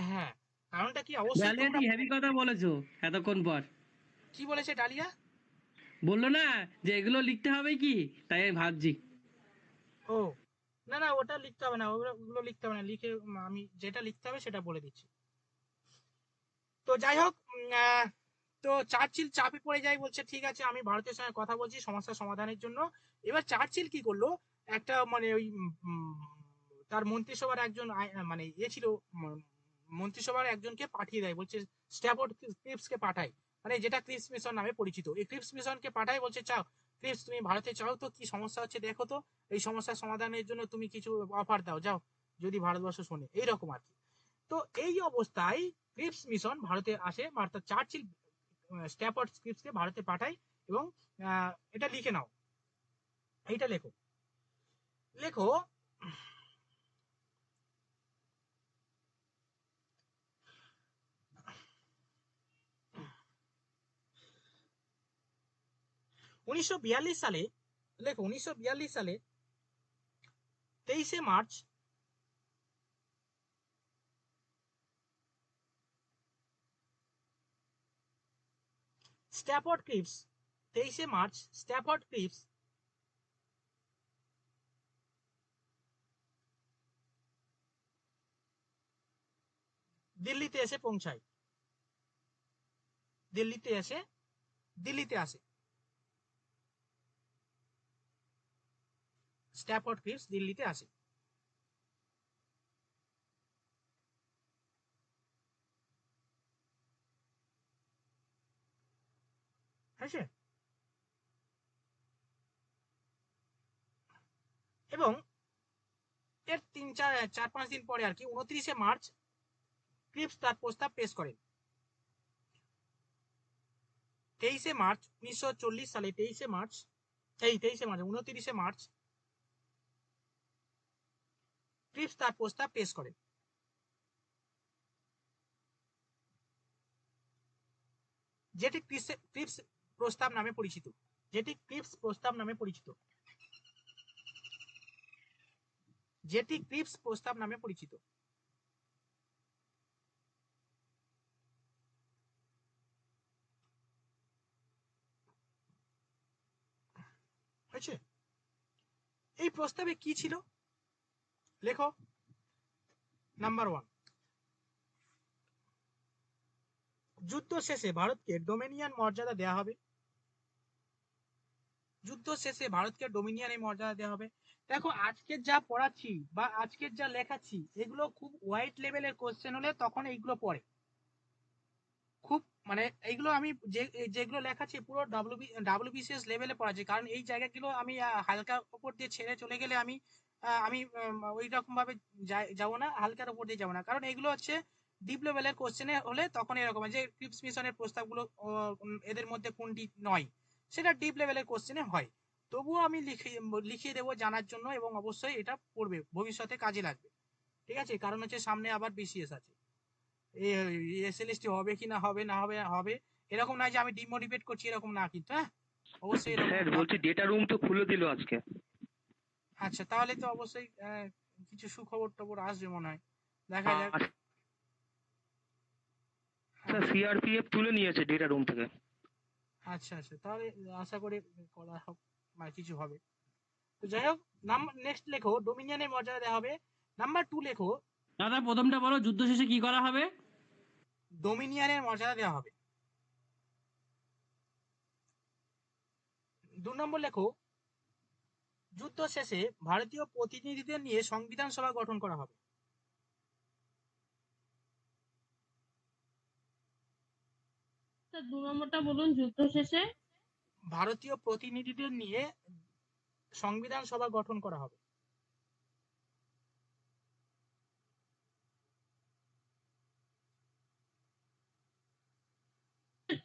হ্যাঁ, কারণটা কি অবশ্যই ডালিয়া তোমরা ঠিক হেভি কথা বলেছো এতক্ষণ পর। কি বলেছে ডালিয়া? বললো না যে এগুলো লিখতে হবে কি, তাই আমি ভাবছি। ও না না, ওটা লিখতে হবে না, ওগুলো লিখতে হবে না, লিখে আমি যেটা লিখতে হবে সেটা বলে দিচ্ছি। তো যাই হোক, তো চার্চিল চাপে পড়ে যায়, বলছে ঠিক আছে আমি ভারতের সঙ্গে কথা বলছি সমস্যা সমাধানের জন্য। এবার চার্চিল কি করলো, একটা মানে ওই তার মন্ত্রিসভার একজন মানে ছিল, মন্ত্রিসভার একজনকে পাঠিয়ে দেয়, বলছে স্ট্যাফোর্ড ক্রিপসকে পাঠায়, মানে যেটা ক্রিপস মিশন নামে পরিচিত, এই ক্রিপস মিশনকে পাঠায়, বলছে চাও ক্রিপস তুমি ভারতে চাও তো কি সমস্যা হচ্ছে দেখো তো, এই সমস্যার সমাধানের জন্য তুমি কিছু অফার দাও যাও, যদি ভারতবর্ষ শোনে, এইরকম আর কি। তো এই অবস্থায় ক্রিপস মিশন ভারতে আসে, অর্থাৎ চার্চিল স্ট্যাফোর্ড ক্রিপসকে ভারতে পাঠায়, এবং এটা লিখে নাও, এইটা লেখো, লেখো 1942 সালে, লেখো 1942 সালে 23শে মার্চ স্ট্যাফোর্ড ক্রিপস, 23শে মার্চ স্ট্যাফোর্ড ক্রিপস দিল্লিতে এসে পৌঁছায়, দিল্লিতে আসে স্ট্যাফোর্ড ক্রিপস দিল্লিতে আসে। হয়েছে? এবং এর 4-5 দিন পরে আর কি 29শে মার্চ ক্রিপস তার প্রস্তাব পেশ করেন। 23শে মার্চ 1940 সালে 23শে মার্চ 29শে মার্চ ক্রিপস তার প্রস্তাব পেশ করেন। যেটি ক্রিপস প্রস্তাব নামে পরিচিত। যেটি ক্রিপস প্রস্তাব নামে পরিচিত। যেটি ক্রিপস প্রস্তাব নামে পরিচিত। হয়েছে? এই প্রস্তাবে কি ছিল লেখো। নাম্বার 1, যুদ্ধ শেষে ভারতকে ডোমিনিয়ন মর্যাদা দেওয়া হবে। যুদ্ধ শেষে ভারতকে ডোমিনিয়নের মর্যাদা দেওয়া হবে। দেখো আজকের যা পড়াচ্ছি বা আজকের যা লেখাচ্ছি এগুলো খুব ওয়াইড লেভেলের কোশ্চেন হলে তখন এইগুলো পড়ে। খুব মানে এইগুলো আমি যেগুলো লেখাচ্ছি পুরো ডাব্লিউবিসিএস লেভেলে পড়াচ্ছি, কারণ এই জায়গাগুলো আমি হালকার উপর দিয়ে ছেড়ে চলে গেলে আমি ওই রকম ভাবে যাবো না, হালকার উপর দিয়ে যাবো না, কারণ এগুলো হচ্ছে ডিপ লেভেলের কোশ্চেনে হলে তখন এরকম যে ক্রিপস মিশনের প্রস্তাবগুলো এদের মধ্যে কোনটি নয় সেটা ডিপ লেভেলের কোশ্চেনে হয়। তবুও আমি লিখিয়ে দেবো জানার জন্য, এবং অবশ্যই এটা পড়বে, ভবিষ্যতে কাজে লাগবে। ঠিক আছে, কারণ হচ্ছে সামনে আবার বিসিএস আছে। এসএলএসটি হবে কি না হবে, না হবে হবে, এরকম নয় যে আমি ডিমোটিভেট করছি, এরকম না কিন্তু। হ্যাঁ অবশ্যই স্যার বলছি ডেটা রুম তো খুলে দিল আজকে। আচ্ছা তাহলে তো অবশ্যই কিছু সুখবর টবর আসবে মনে হয়, দেখা যাক। স্যার সিআরপিএফ তুলে নিয়েছে ডেটা রুম থেকে। আচ্ছা আচ্ছা, তাহলে আশা করি করা হোক বা কিছু হবে। তো যাই হোক, নেক্সট লেখো ডোমিনিয়নের মর্যাদা দেওয়া হবে। নাম্বার 2 লেখো দাদা প্রথমটা বলো, যুদ্ধ শেষে কি করা হবে? ডোমিনিয়নের মর্যাদা দেওয়া হবে। 2 নম্বর লেখো যুদ্ধ শেষে ভারতীয় প্রতিনিধিদের নিয়ে সংবিধান সভা গঠন করা হবে। স্যার 2 নম্বরটা বলুন, যুদ্ধ শেষে ভারতীয় প্রতিনিধিদের নিয়ে সংবিধান সভা গঠন করা হবে।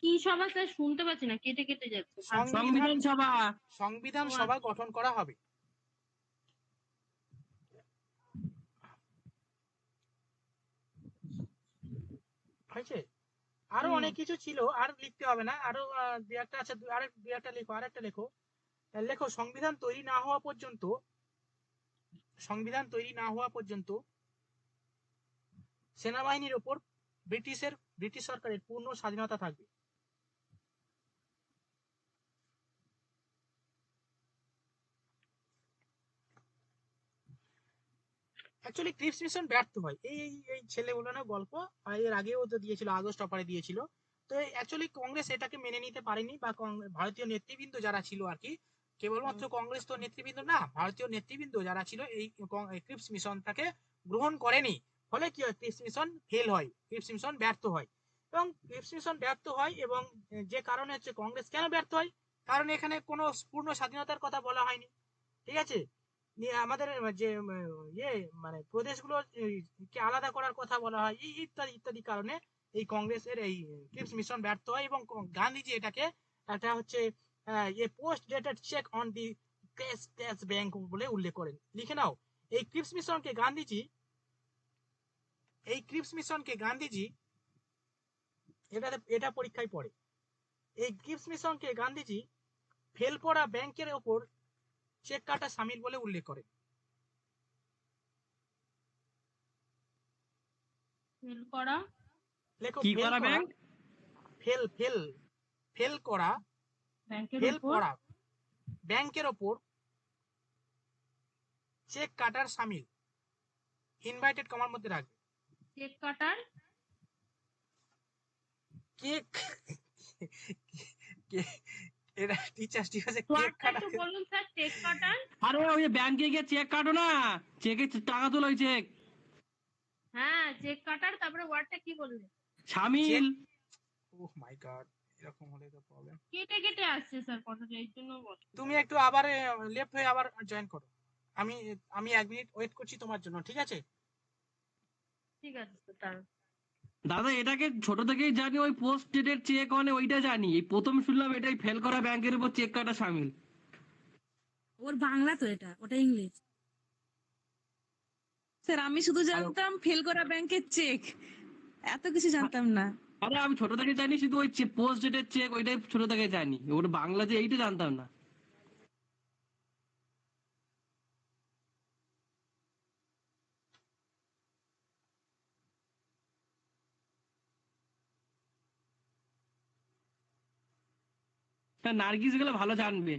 কি সভা স্যার শুনতে পাচ্ছি না, কেটে কেটে যাচ্ছে। সংবিধান সভা। সংবিধান সভা গঠন করা হবে। হয়েছে? আরো অনেক কিছু ছিল, আর লিখতে হবে না, আরো দুই একটা আছে, দুই একটা লেখো, আরেকটা লেখো। লেখো সংবিধান তৈরি না হওয়া পর্যন্ত সেনাবাহিনীর ওপর ব্রিটিশ সরকারের পূর্ণ স্বাধীনতা থাকবে। অ্যাকচুয়ালি ক্রিপস মিশন ব্যর্থ হয়, এই ছেলেগুলো না গল্প এর আগেও তো দিয়েছিল, আগস্ট অপারে দিয়েছিল। তো অ্যাকচুয়ালি কংগ্রেস এটাকে মেনে নিতে পারেনি, বা ভারতীয় নেতৃবৃন্দ যারা ছিল আর কি, কেবলমাত্র কংগ্রেস তো নেতৃবৃন্দ না, ভারতীয় নেতৃবৃন্দ যারা ছিল এই ক্রিপস মিশনটাকে গ্রহণ করেনি। ফলে কি হয়, ক্রিপস মিশন ফেল হয়, ক্রিপস মিশন ব্যর্থ হয়। এবং ক্রিপস মিশন ব্যর্থ হয়, এবং যে কারণে হচ্ছে কংগ্রেস কেন ব্যর্থ হয়, কারণ এখানে কোনো পূর্ণ স্বাধীনতার কথা বলা হয়নি। ঠিক আছে, আমাদের যে মানে প্রদেশগুলো কে আলাদা করার কথা বলা হয়, ইত্যাদি ইত্যাদি কারণে এই কংগ্রেসের এই ক্রিপস মিশন ব্যর্থ হয়। এবং গান্ধীজি এটাকে একটা হচ্ছে post dated check on the cash bank বলে উল্লেখ করেন। লিখে নাও, এই ক্রিপস মিশনকে গান্ধীজি এটা পরীক্ষায় পড়ে। এই ক্রিপস মিশনকে গান্ধীজি ফেল করা ব্যাংকের ওপর চেক কাটা সামিল বলে উল্লেখ করে। ফেল করা, লেখো কি করা ব্যাংক? ফেল করা ব্যাংকের ওপর চেক কাটার সামিল, ইনভাইটেড কমার মধ্যে রাখবে। চেক কাটার, কেক এটা টিচার্স ডিভাইসে কেক ওয়ার্ডটা কাটা। একটু বলুন স্যার, চেক কাটার। আরে ওই ব্যাংকে গিয়ে চেক কাটো না, চেকে টাকা তোলো, ওই চেক হ্যাঁ চেক কাটার, তারপরে ওয়ার্ডটা কি বললেন? সামিল। ও মাই গড, এরকম হলে তো প্রবলেম। কেটে কেটে আসছে স্যার কথাটা, এই জন্য তুমি একটু আবার লেফট হয়ে আবার জয়েন করো। আমি আমি 1 মিনিট ওয়েট করছি তোমার জন্য, ঠিক আছে? ঠিক আছে স্যার। দাদা এটাকে ছোট থেকেই জানি, ওই পোস্ট ডেটের চেক মানে ওইটা জানি, এই প্রথম শুনলাম এটাই ফেল করা ব্যাংকের উপর চেক কাটা সামিল। ওর বাংলা তো এটা, ওটা ইংলিশ। স্যার আমি শুধু হ্যালো, জানতাম ফেল করা ব্যাংকের চেক, এত কিছু জানতাম না। আরে আমি ছোট থেকে জানি শুধু ওই পোস্ট ডেটের চেক, ওইটাই ছোট থেকে জানি, ওর বাংলা যে এইটা জানতাম না। হ্যাঁ, নার্গিস গুলো ভালো জানবে।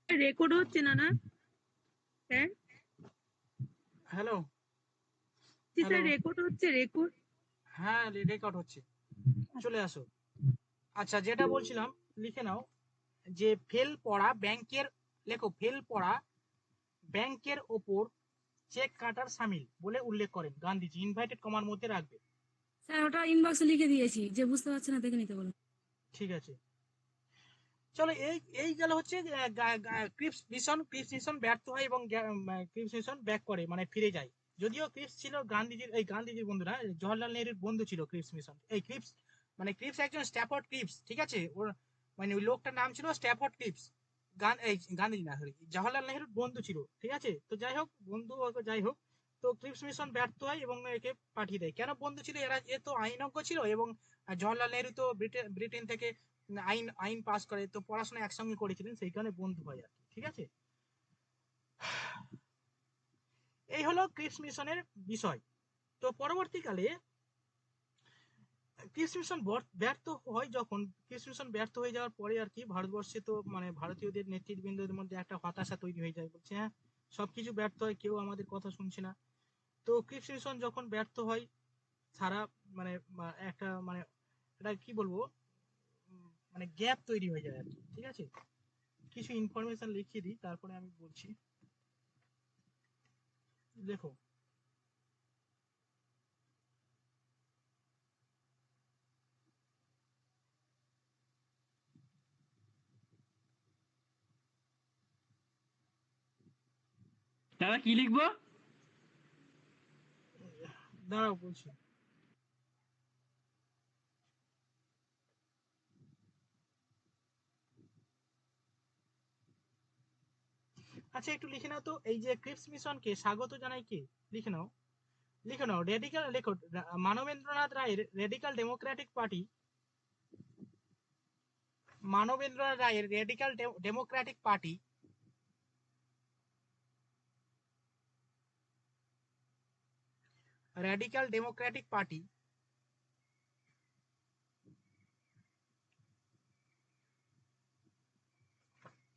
রেকর্ড হচ্ছে না না sir? Hello, sir hello. Record হচ্ছে, রেকর্ড। হ্যাঁ, রেকর্ড হচ্ছে, চলে আসো। আচ্ছা, যেটা বলছিলাম লিখে নাও যে ফেল পড়া ব্যাংকের, লেখো ফেল পড়া ব্যাংকের ওপর চেক কাটার সামিল বলে উল্লেখ করেন গান্ধীজি। ইনভাইটেড কমার মধ্যে রাখবে। স্যার ওটা ইনবক্সে লিখে দিয়েছি, যে বুঝতে পারছে না দেখে নিতে বলুন। ঠিক আছে, চলো। এই এই গেল হচ্ছে ক্রিপস মিশন ব্যর্থ হয় এবং ক্রিপস মিশন ব্যাক করে, মানে ফিরে যায়। যদিও ক্রিপস ছিল গান্ধীজির বন্ধু না, জওহরলাল নেহরুর বন্ধু ছিল ক্রিপস মিশন। এই ক্রিপস মানে ক্রিপস একজন স্ট্যাফোর্ড ক্রিপস, ঠিক আছে? ওর মানে ওই লোকটার নাম ছিল স্ট্যাফোর্ড ক্রিপস। গান্ধীজি না, সরি, জওহরলাল নেহরুর বন্ধু ছিল, ঠিক আছে? তো যাই হোক, বন্ধু যাই হোক, তো ক্রিপস মিশন ব্যর্থ হয় এবং একে পাঠিয়ে দেয়। কেন বন্ধু ছিল এরা? এ তো আইনজ্ঞ ছিল, এবং জওহরলাল নেহরু তো ব্রিটেন থেকে আইন আইন পাস করে, তো পড়াশোনা একসঙ্গে করেছিলেন, সেই কারণে বন্ধু হয় আর কি, ঠিক আছে? এই হলো ক্রিপস মিশনের বিষয়। তো পরবর্তীকালে ক্রিপস মিশন ব্যর্থ হয়। যখন ক্রিপস মিশন ব্যর্থ হয়ে যাওয়ার পরে আর কি, ভারতবর্ষে তো মানে ভারতীয়দের নেতৃবৃন্দদের মধ্যে একটা হতাশা তৈরি হয়ে যায়, বলছে হ্যাঁ সবকিছু ব্যর্থ হয়, কেউ আমাদের কথা শুনছে না। তো ক্রিপস মিশন যখন ব্যর্থ হয়, সারা মানে একটা মানে এটা কি বলবো, মানে গ্যাপ তৈরি হয়ে যায় আর কি, ঠিক আছে? কিছু ইনফরমেশন লিখিয়ে দিই, তারপরে আমি বলছি। দেখো, দাদা কি লিখবো? দাঁড়াও বলছি। আচ্ছা, একটু লিখে নাও তো, এই যে ক্রিপস মিশনকে স্বাগত জানাই কে? লিখে নাও, লিখে নাও। রেডিকাল, লেখো মানবেন্দ্রনাথ রায়ের রেডিকাল ডেমোক্রেটিক পার্টি, মানবেন্দ্রনাথ রায়ের radical democratic party radical democratic party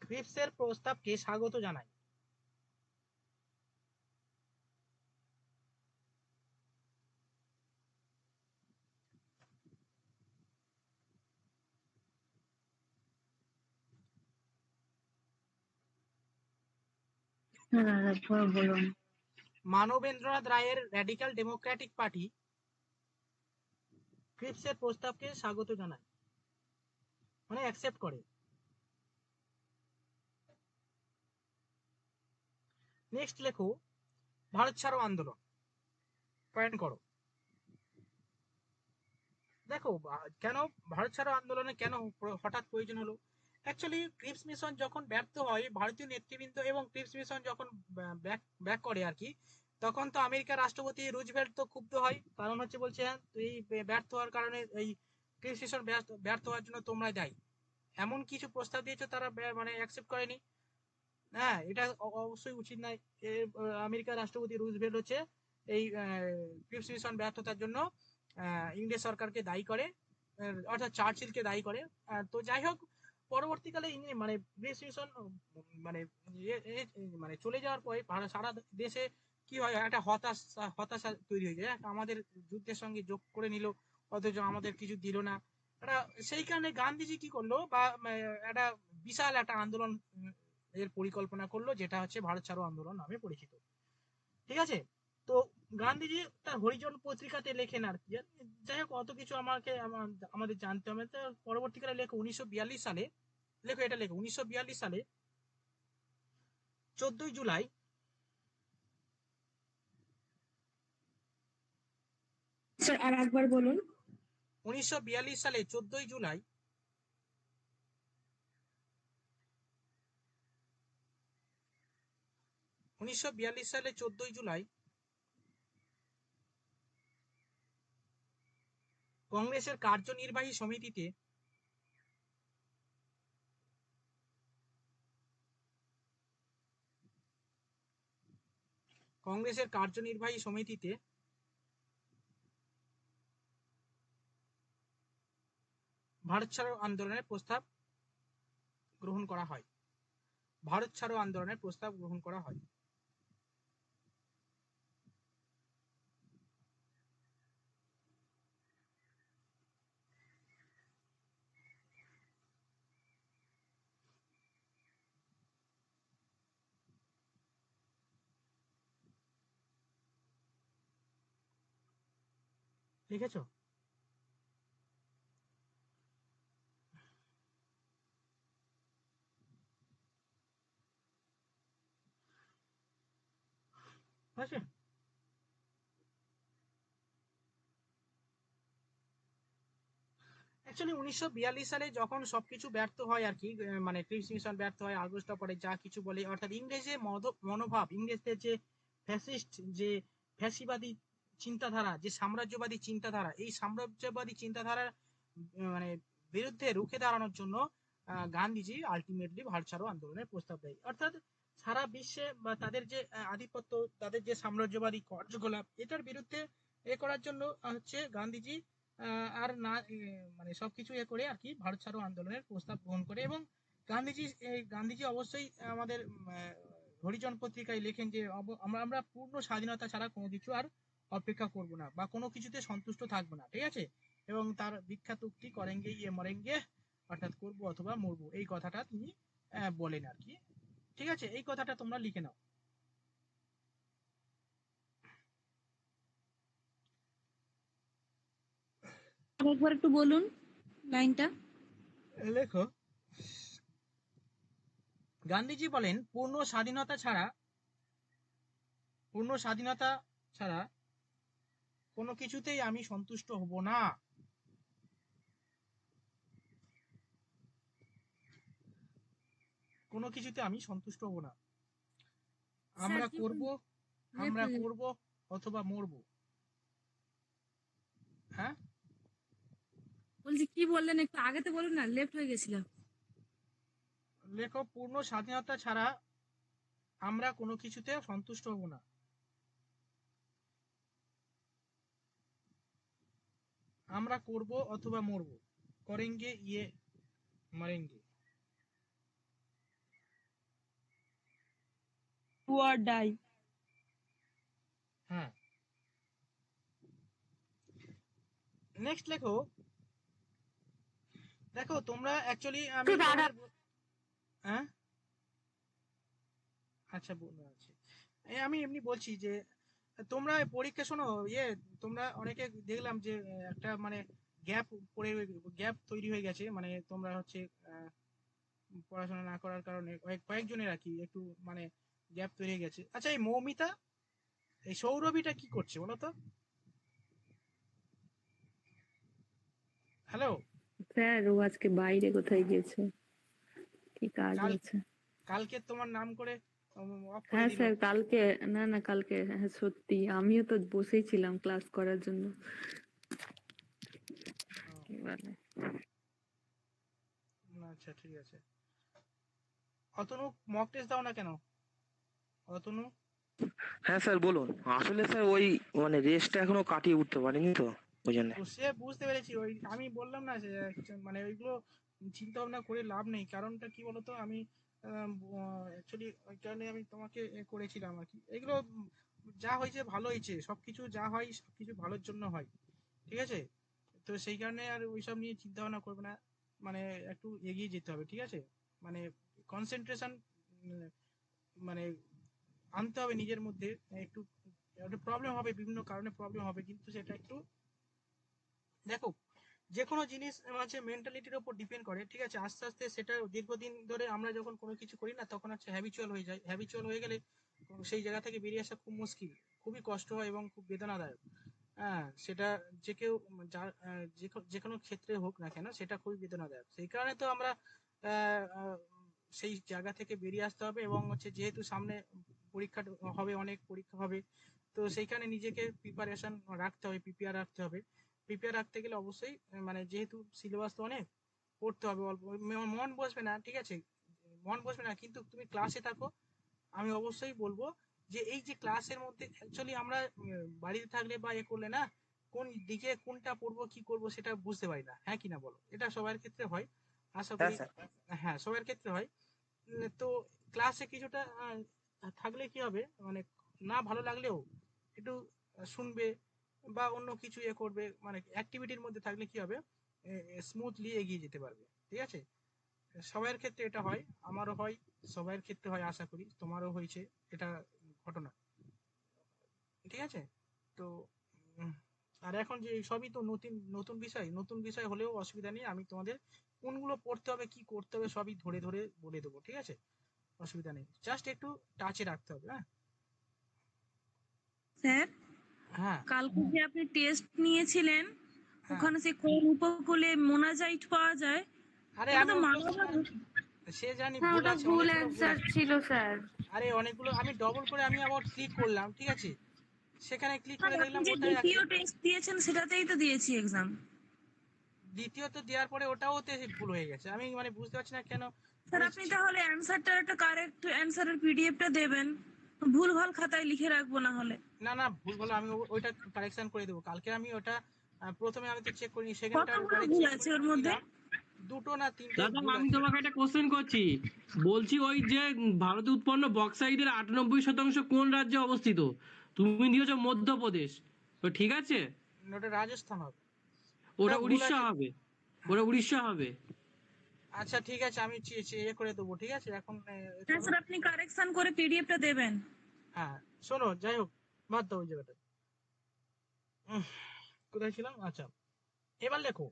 ক্রিপসের প্রস্তাবকে স্বাগত জানায়। বলুন। মানবেন্দ্রনাথ রায়ের রেডিকাল ডেমোক্রেটিক পার্টি ক্রিপসের প্রস্তাবকে স্বাগত জানায়, মানে অ্যাকসেপ্ট করে। নেক্সট লেখো ভারত ছাড়ো আন্দোলন, পয়েন্ট করো। দেখো কেন ভারত ছাড়ো আন্দোলনে কেন হঠাৎ প্রয়োজন হলো? অ্যাকচুয়ালি ক্রিপস মিশন যখন ব্যর্থ হয়, ভারতীয় নেতৃবৃন্দ এবং ক্রিপস মিশন যখন ব্যাক ব্যাক করে আর কি, তখন তো আমেরিকার রাষ্ট্রপতি রুজভেল্ট তো ক্ষুব্ধ হয়। কারণ হচ্ছে বলছে হ্যাঁ, এই ব্যর্থ হওয়ার কারণে এই ক্রিপস মিশন ব্যর্থ হওয়ার জন্য তোমরা দায়ী। এমন কিছু প্রস্তাব দিয়েছে তারা মানে অ্যাকসেপ্ট করেনি। হ্যাঁ, এটা অবশ্যই উচিত নয়। আমেরিকার রাষ্ট্রপতি রুজভেল্ট হচ্ছে এই ক্রিপস মিশন ব্যর্থতার জন্য ইংরেজ সরকারকে দায়ী করে, অর্থাৎ চার্চিলকে দায়ী করে। তো যাই হোক, পরবর্তীকালে মানে ক্রিপস মিশন মানে মানে চলে যাওয়ার পরে সারা দেশে কি হয়, একটা হতাশা তৈরি হয়ে যায়। আমাদের যুদ্ধের সঙ্গে যোগ করে নিল, অথচ আমাদের কিছু দিল না। একটা সেই কারণে গান্ধীজি কি করলো, বা একটা বিশাল একটা আন্দোলন এর পরিকল্পনা করলো, যেটা হচ্ছে ভারত ছাড়ো আন্দোলন নামে পরিচিত। ঠিক আছে? তো গান্ধীজি তার হরিজন পত্রিকাতে লেখেন আর কি। যাই হোক, অত কিছু আমাদের জানতে হবে। তো পরবর্তীকালে লেখো 1942 সালে, লেখো এটা লেখো 1942 সালে 14ই জুলাই স্যার আর একবার বলুন। 1942 সালে 14ই জুলাই 1942 সালে 14ই জুলাই কংগ্রেসের কার্যনির্বাহী সমিতিতে ভারত ছাড়ো আন্দোলনের প্রস্তাব গ্রহণ করা হয়। ভারত ছাড়ো আন্দোলনের প্রস্তাব গ্রহণ করা হয়। লিখেছো? আছে? অ্যাকচুয়ালি 1942 সালে যখন সবকিছু ব্যর্থ হয় আর কি, মানে ক্রিপস মিশন ব্যর্থ হয়, আর্গস্টা পরে যা কিছু বলে, অর্থাৎ ইংরেজের মনোভাব, ইংরেজদের যে ফ্যাসিস্ট, যে ফ্যাসিবাদী চিন্তাধারা, যে সাম্রাজ্যবাদী চিন্তাধারা, এই সাম্রাজ্যবাদী চিন্তাধারার মানে বিরুদ্ধে রুখে দাঁড়ানোর জন্য গান্ধীজি আলটিমেটলি ভারত ছাড়ো আন্দোলনের প্রস্তাব দেয়। অর্থাৎ সারা বিশ্বে বা তাদের যে আধিপত্য, তাদের যে সাম্রাজ্যবাদী কার্যকলাপ, এটার বিরুদ্ধে করার জন্য হচ্ছে গান্ধীজি আর না মানে সবকিছু করে আর কি ভারত ছাড়ো আন্দোলনের প্রস্তাব গ্রহণ করে। এবং গান্ধীজি অবশ্যই আমাদের হরিজন পত্রিকায় লেখেন যে আমরা পূর্ণ স্বাধীনতা ছাড়া কোনো কিছু আর অপেক্ষা করব না, বা কোনো কিছুতে সন্তুষ্ট থাকবো না। ঠিক আছে? এবং তার বিখ্যাত উক্তি করেঙ্গে ইয়ে মরেঙ্গে, অর্থাৎ করবো অথবা মরবো, এই কথাটা তিনি বলেন আর কি। ঠিক আছে? এই কথাটা তোমরা লিখে নাও। আরেকবার একটু বলুন লাইনটা। লেখো, গান্ধীজি বলেন পূর্ণ স্বাধীনতা ছাড়া কোনো কিছুতেই আমি সন্তুষ্ট হব না। কোনো কিছুতে আমি সন্তুষ্ট হব না। আমরা স্যার কি করব, লেফট হয়ে গেছে। অথবা মরব। হ্যাঁ, বলছি কি বললেন একটু আগেতে বলুন না, লেফট হয়ে গেছিল। লেখো পূর্ণ স্বাধীনতা ছাড়া আমরা কোনো কিছুতে সন্তুষ্ট হব না। আমরা করব অথবা মরব। করেঙ্গে ইয়ে মরেঙ্গে। Do or die. হ্যাঁ, নেক্সট লেখো। দেখো তোমরা অ্যাকচুয়ালি আমি তোমাদের হ্যাঁ, আচ্ছা আচ্ছা, আমি এমনি বলছি যে তোমরা পরীক্ষা শোনো, তোমরা অনেকে দেখলাম যে একটা মানে গ্যাপ পড়ে গ্যাপ তৈরি হয়ে গেছে, মানে তোমরা হচ্ছে পড়াশোনা না করার কারণে কয়েকজনের আর কি একটু মানে গ্যাপ তৈরি হয়ে গেছে। আচ্ছা, এই মৌমিতা, এই সৌরভীটা কি করছে বলো তো? হ্যালো, স্যার ও আজকে বাইরে কোথায় গেছে, কি কাজ কাল আছে? কালকে তোমার নাম করে অফ করে হ্যাঁ দিল। স্যার, কালকে না না কালকে, হ্যাঁ সত্যি আমিও তো বসেই ছিলাম ক্লাস করার জন্য। কি বলে? আচ্ছা, আচ্ছা ঠিক আছে। অতনু মক টেস্ট দাও না কেন? অতনু হ্যাঁ স্যার বলুন। আসলে স্যার ওই মানে রেসটা এখনো কাটিয়ে উঠতে পারিনি তো, ওই জন্য। তো সে বুঝতে পেরেছি, ওই আমি বললাম না যে মানে ওইগুলো চিন্তা ভাবনা করে লাভ নেই। কারণটা কি বলতো, আমি অ্যাকচুয়ালি ওই কারণে আমি তোমাকে করেছিলাম আর কি। এগুলো যা হয়েছে ভালো হয়েছে, সবকিছু যা হয় সবকিছু ভালোর জন্য হয়, ঠিক আছে? তো সেই কারণে আর ওইসব নিয়ে চিন্তা ভাবনা করবে না, মানে একটু এগিয়ে যেতে হবে, ঠিক আছে? মানে কনসেন্ট্রেশন মানে আনতে হবে নিজের মধ্যে। একটু একটু প্রবলেম হবে, বিভিন্ন কারণে প্রবলেম হবে, কিন্তু সেটা একটু দেখো, যে কোনো জিনিস হচ্ছে মেন্টালিটির উপর ডিপেন্ড করে, ঠিক আছে? আস্তে আস্তে সেটা দীর্ঘদিন ধরে আমরা যখন কোনো কিছু করি না, তখন হচ্ছে হ্যাবিচুয়াল হয়ে যায়। হ্যাবিচুয়াল হয়ে গেলে সেই জায়গা থেকে বেরিয়ে আসা খুব মুশকিল, খুবই কষ্ট হয় এবং খুব বেদনাদায়ক। হ্যাঁ, সেটা যে কেউ যার যে কোনো ক্ষেত্রে হোক না কেন, সেটা খুবই বেদনাদায়ক। সেই কারণে তো আমরা আহ, আহ, সেই জায়গা থেকে বেরিয়ে আসতে হবে। এবং হচ্ছে যেহেতু সামনে পরীক্ষা হবে, অনেক পরীক্ষা হবে, তো সেইখানে নিজেকে প্রিপারেশন রাখতে হবে, প্রিপেয়ার রাখতে হবে। প্রিপেয়ার রাখতে গেলে অবশ্যই মানে যেহেতু সিলেবাস তো অনেক, পড়তে হবে অল্প, মন বসবে না, ঠিক আছে? মন বসবে না, কিন্তু তুমি ক্লাসে থাকো। আমি অবশ্যই বলবো যে এই যে ক্লাসের মধ্যে অ্যাকচুয়ালি আমরা বাড়িতে থাকলে বা এ করলে না, কোন দিকে কোনটা পড়বো কি করব সেটা বুঝতে পারি না, হ্যাঁ কি না বলো? এটা সবার ক্ষেত্রে হয়, আশা হ্যাঁ করি। স্যার। হ্যাঁ, সবার ক্ষেত্রে হয়। তো ক্লাসে কিছুটা থাকলে কি হবে, মানে না ভালো লাগলেও একটু শুনবে বা অন্য কিছু এ করবে, মানে অ্যাক্টিভিটির মধ্যে থাকলে কি হবে, স্মুথলি এগিয়ে যেতে পারবে, ঠিক আছে? সবার ক্ষেত্রে এটা হয়, আমারও হয়, সবার ক্ষেত্রে হয়, আশা করি তোমারও হয়েছে এটা ঘটনা, ঠিক আছে? তো উম, আর এখন যে সবই তো নতুন নতুন বিষয়, নতুন বিষয় হলেও অসুবিধা নেই। আমি তোমাদের কোনগুলো পড়তে হবে কি করতে হবে সবই ধরে ধরে বলে দেবো, ঠিক আছে? অসুবিধা নেই, জাস্ট একটু টাচে রাখতে হবে। হ্যাঁ, স্যার, হ্যাঁ, কালকে যে আপনি টেস্ট নিয়েছিলেন, হ্যাঁ। ওখানে সে কোন উপকূলে মোনাজাইট পাওয়া যায়, আরে ওটা আমি তো ওগুলো মানব সে জানি হ্যাঁ, ভুল ওটা আছে, ভুল অনেকগুলো ভুল অ্যান্সার আছে। ছিল স্যার। আরে অনেকগুলো আমি ডবল করে আমি আবার ক্লিক করলাম, ঠিক আছে? সেখানে ক্লিক করে আপনি দেখলাম যে ওটাই আছে। দ্বিতীয় টেস্ট দিয়েছেন সেটাতেই তো দিয়েছি এক্সাম। দ্বিতীয়ত দেওয়ার পরে ওটাওতে ভুল হয়ে গেছে, আমি মানে বুঝতে পারছি না কেন। স্যার আমি আপনি তাহলে অ্যান্সারটার একটা কারেক্ট অ্যান্সারের পিডিএফটা দেবেন, ভুলভাল খাতায় লিখে রাখবো না হলে। না না, ভুল বলো, আমি ওইটা কারেকশন করে দেবো কালকে। আমি ওটা প্রথমে আমি তো চেক করিনি, সেকেন্ডটা কতগুলো ডাইরেক্ট ভুল চেক আছে করে ওর মধ্যে? নিলাম, দুটো না তিনটে দাদা ভুল আমি আছে। তোমাকে একটা কোশ্চেন করছি। বলছি ওই যে ভারতে উৎপন্ন বক্সাইটের 98% কোন রাজ্যে অবস্থিত? তুমি দিয়েছো মধ্যপ্রদেশ, তো ঠিক আছে? ওটা রাজস্থান হবে। ওটা ওটা ভুল উড়িষ্যা আছে। হবে। ওটা উড়িষ্যা হবে। আচ্ছা ঠিক আছে, আমি ইয়ে করে দেবো, ঠিক আছে? এখন হ্যাঁ করো। স্যার, আপনি কারেকশন করে পিডিএফটা দেবেন। হ্যাঁ, শোনো, যাই হোক, বাদ দাও ওই জায়গাটা। উম, কোথায় ছিলাম? আচ্ছা, এবার দেখো।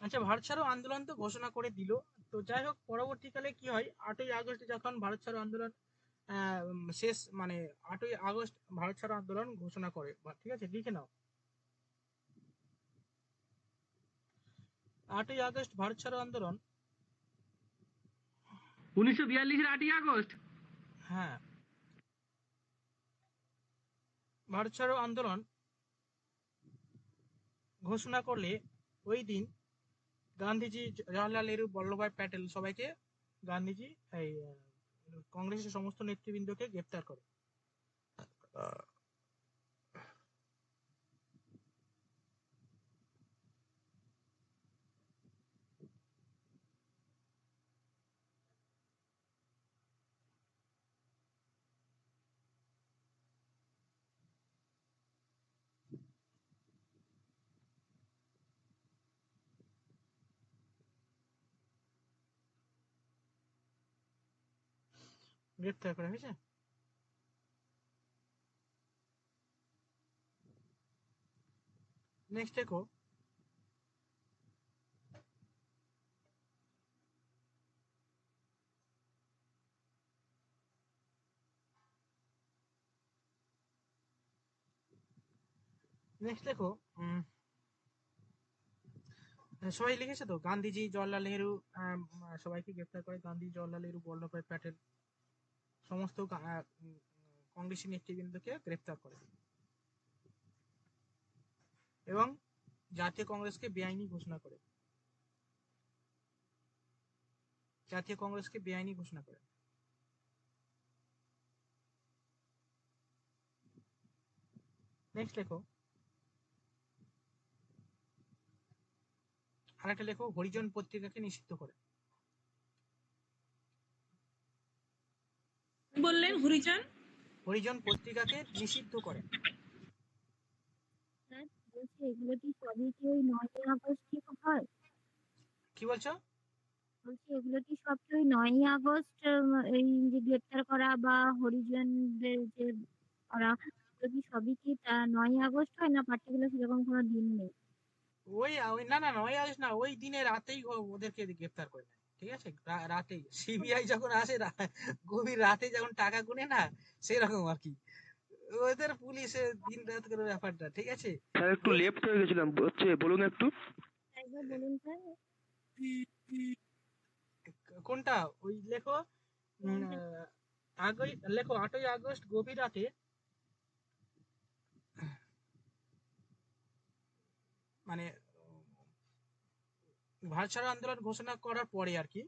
আচ্ছা, ভারত ছাড়ো আন্দোলন তো ঘোষণা করে দিল। তো যাই হোক, পরবর্তীকালে কি হয়, 8ই আগস্ট যখন ভারত ছাড়ো আন্দোলন শেষ, মানে 8ই আগস্ট ভারত ছাড়ো আন্দোলন ঘোষণা করে, ঠিক আছে? লিখে নাও, 8ই আগস্ট ভারত ছাড়ো আন্দোলন। 1942-এর 8ই আগস্ট। হ্যাঁ, ভারত ছাড়ো আন্দোলন ঘোষণা করলে ওই দিন গান্ধীজি, জওয়াহরলাল নেহরু, বল্লভভাই প্যাটেল সবাইকে গান্ধীজি এই কংগ্রেসের সমস্ত নেতৃবৃন্দকে গ্রেপ্তার করে। গ্রেপ্তার করা হয়েছে। নেক্সট দেখো, নেক্সট দেখো। সবাই লিখেছে তো, গান্ধীজি, জওয়াহরলাল নেহরু সবাইকে গ্রেপ্তার করে, গান্ধী, জওয়াহরলাল নেহরু, বল্লভভাই প্যাটেল সমস্ত কংগ্রেসী নেতৃবৃন্দকে গ্রেপ্তার করে এবং জাতীয় কংগ্রেসকে বেআইনি ঘোষণা করে। জাতীয় কংগ্রেসকে বেআইনি ঘোষণা করেন। নেক্সট লেখো, আরেকটা লেখো, হরিজন পত্রিকাকে নিষিদ্ধ করে। বললেন হরিজন? হরিজন পত্রিকাকে নিষিদ্ধ করে। স্যার বলছি এগুলো কি সবই কি ওই 9ই আগস্ট কি হয়? কি বলছো? বলছি এগুলো কি সব কি ওই 9ই আগস্ট এই যে গ্রেপ্তার করা বা হরিজনদের যে করা, এগুলো কি সবই কি 9ই আগস্ট হয়, না পার্টিকুলার সেরকম কোনো দিন নেই? ওই ওই না না না, ওই আসে না, ওই দিনে রাতেই ওদেরকে গ্রেপ্তার করে নেয়, ঠিক আছে? রাতেই সিবিআই যখন আসে, গভীর রাতে যখন টাকা গুনে না, সেরকম আর কি। ওদের পুলিশে দিন রাত করে ব্যাপারটা, ঠিক আছে? স্যার একটু লেফট হয়ে গেছিলাম, হচ্ছে বলুন একটু। একবার বলুন স্যার। কোনটা? ওই লেখো, লেখো 8ই আগস্ট গভীর রাতে মানে ভারত ছাড়ো আন্দোলন ঘোষণা করার পরে আর কি,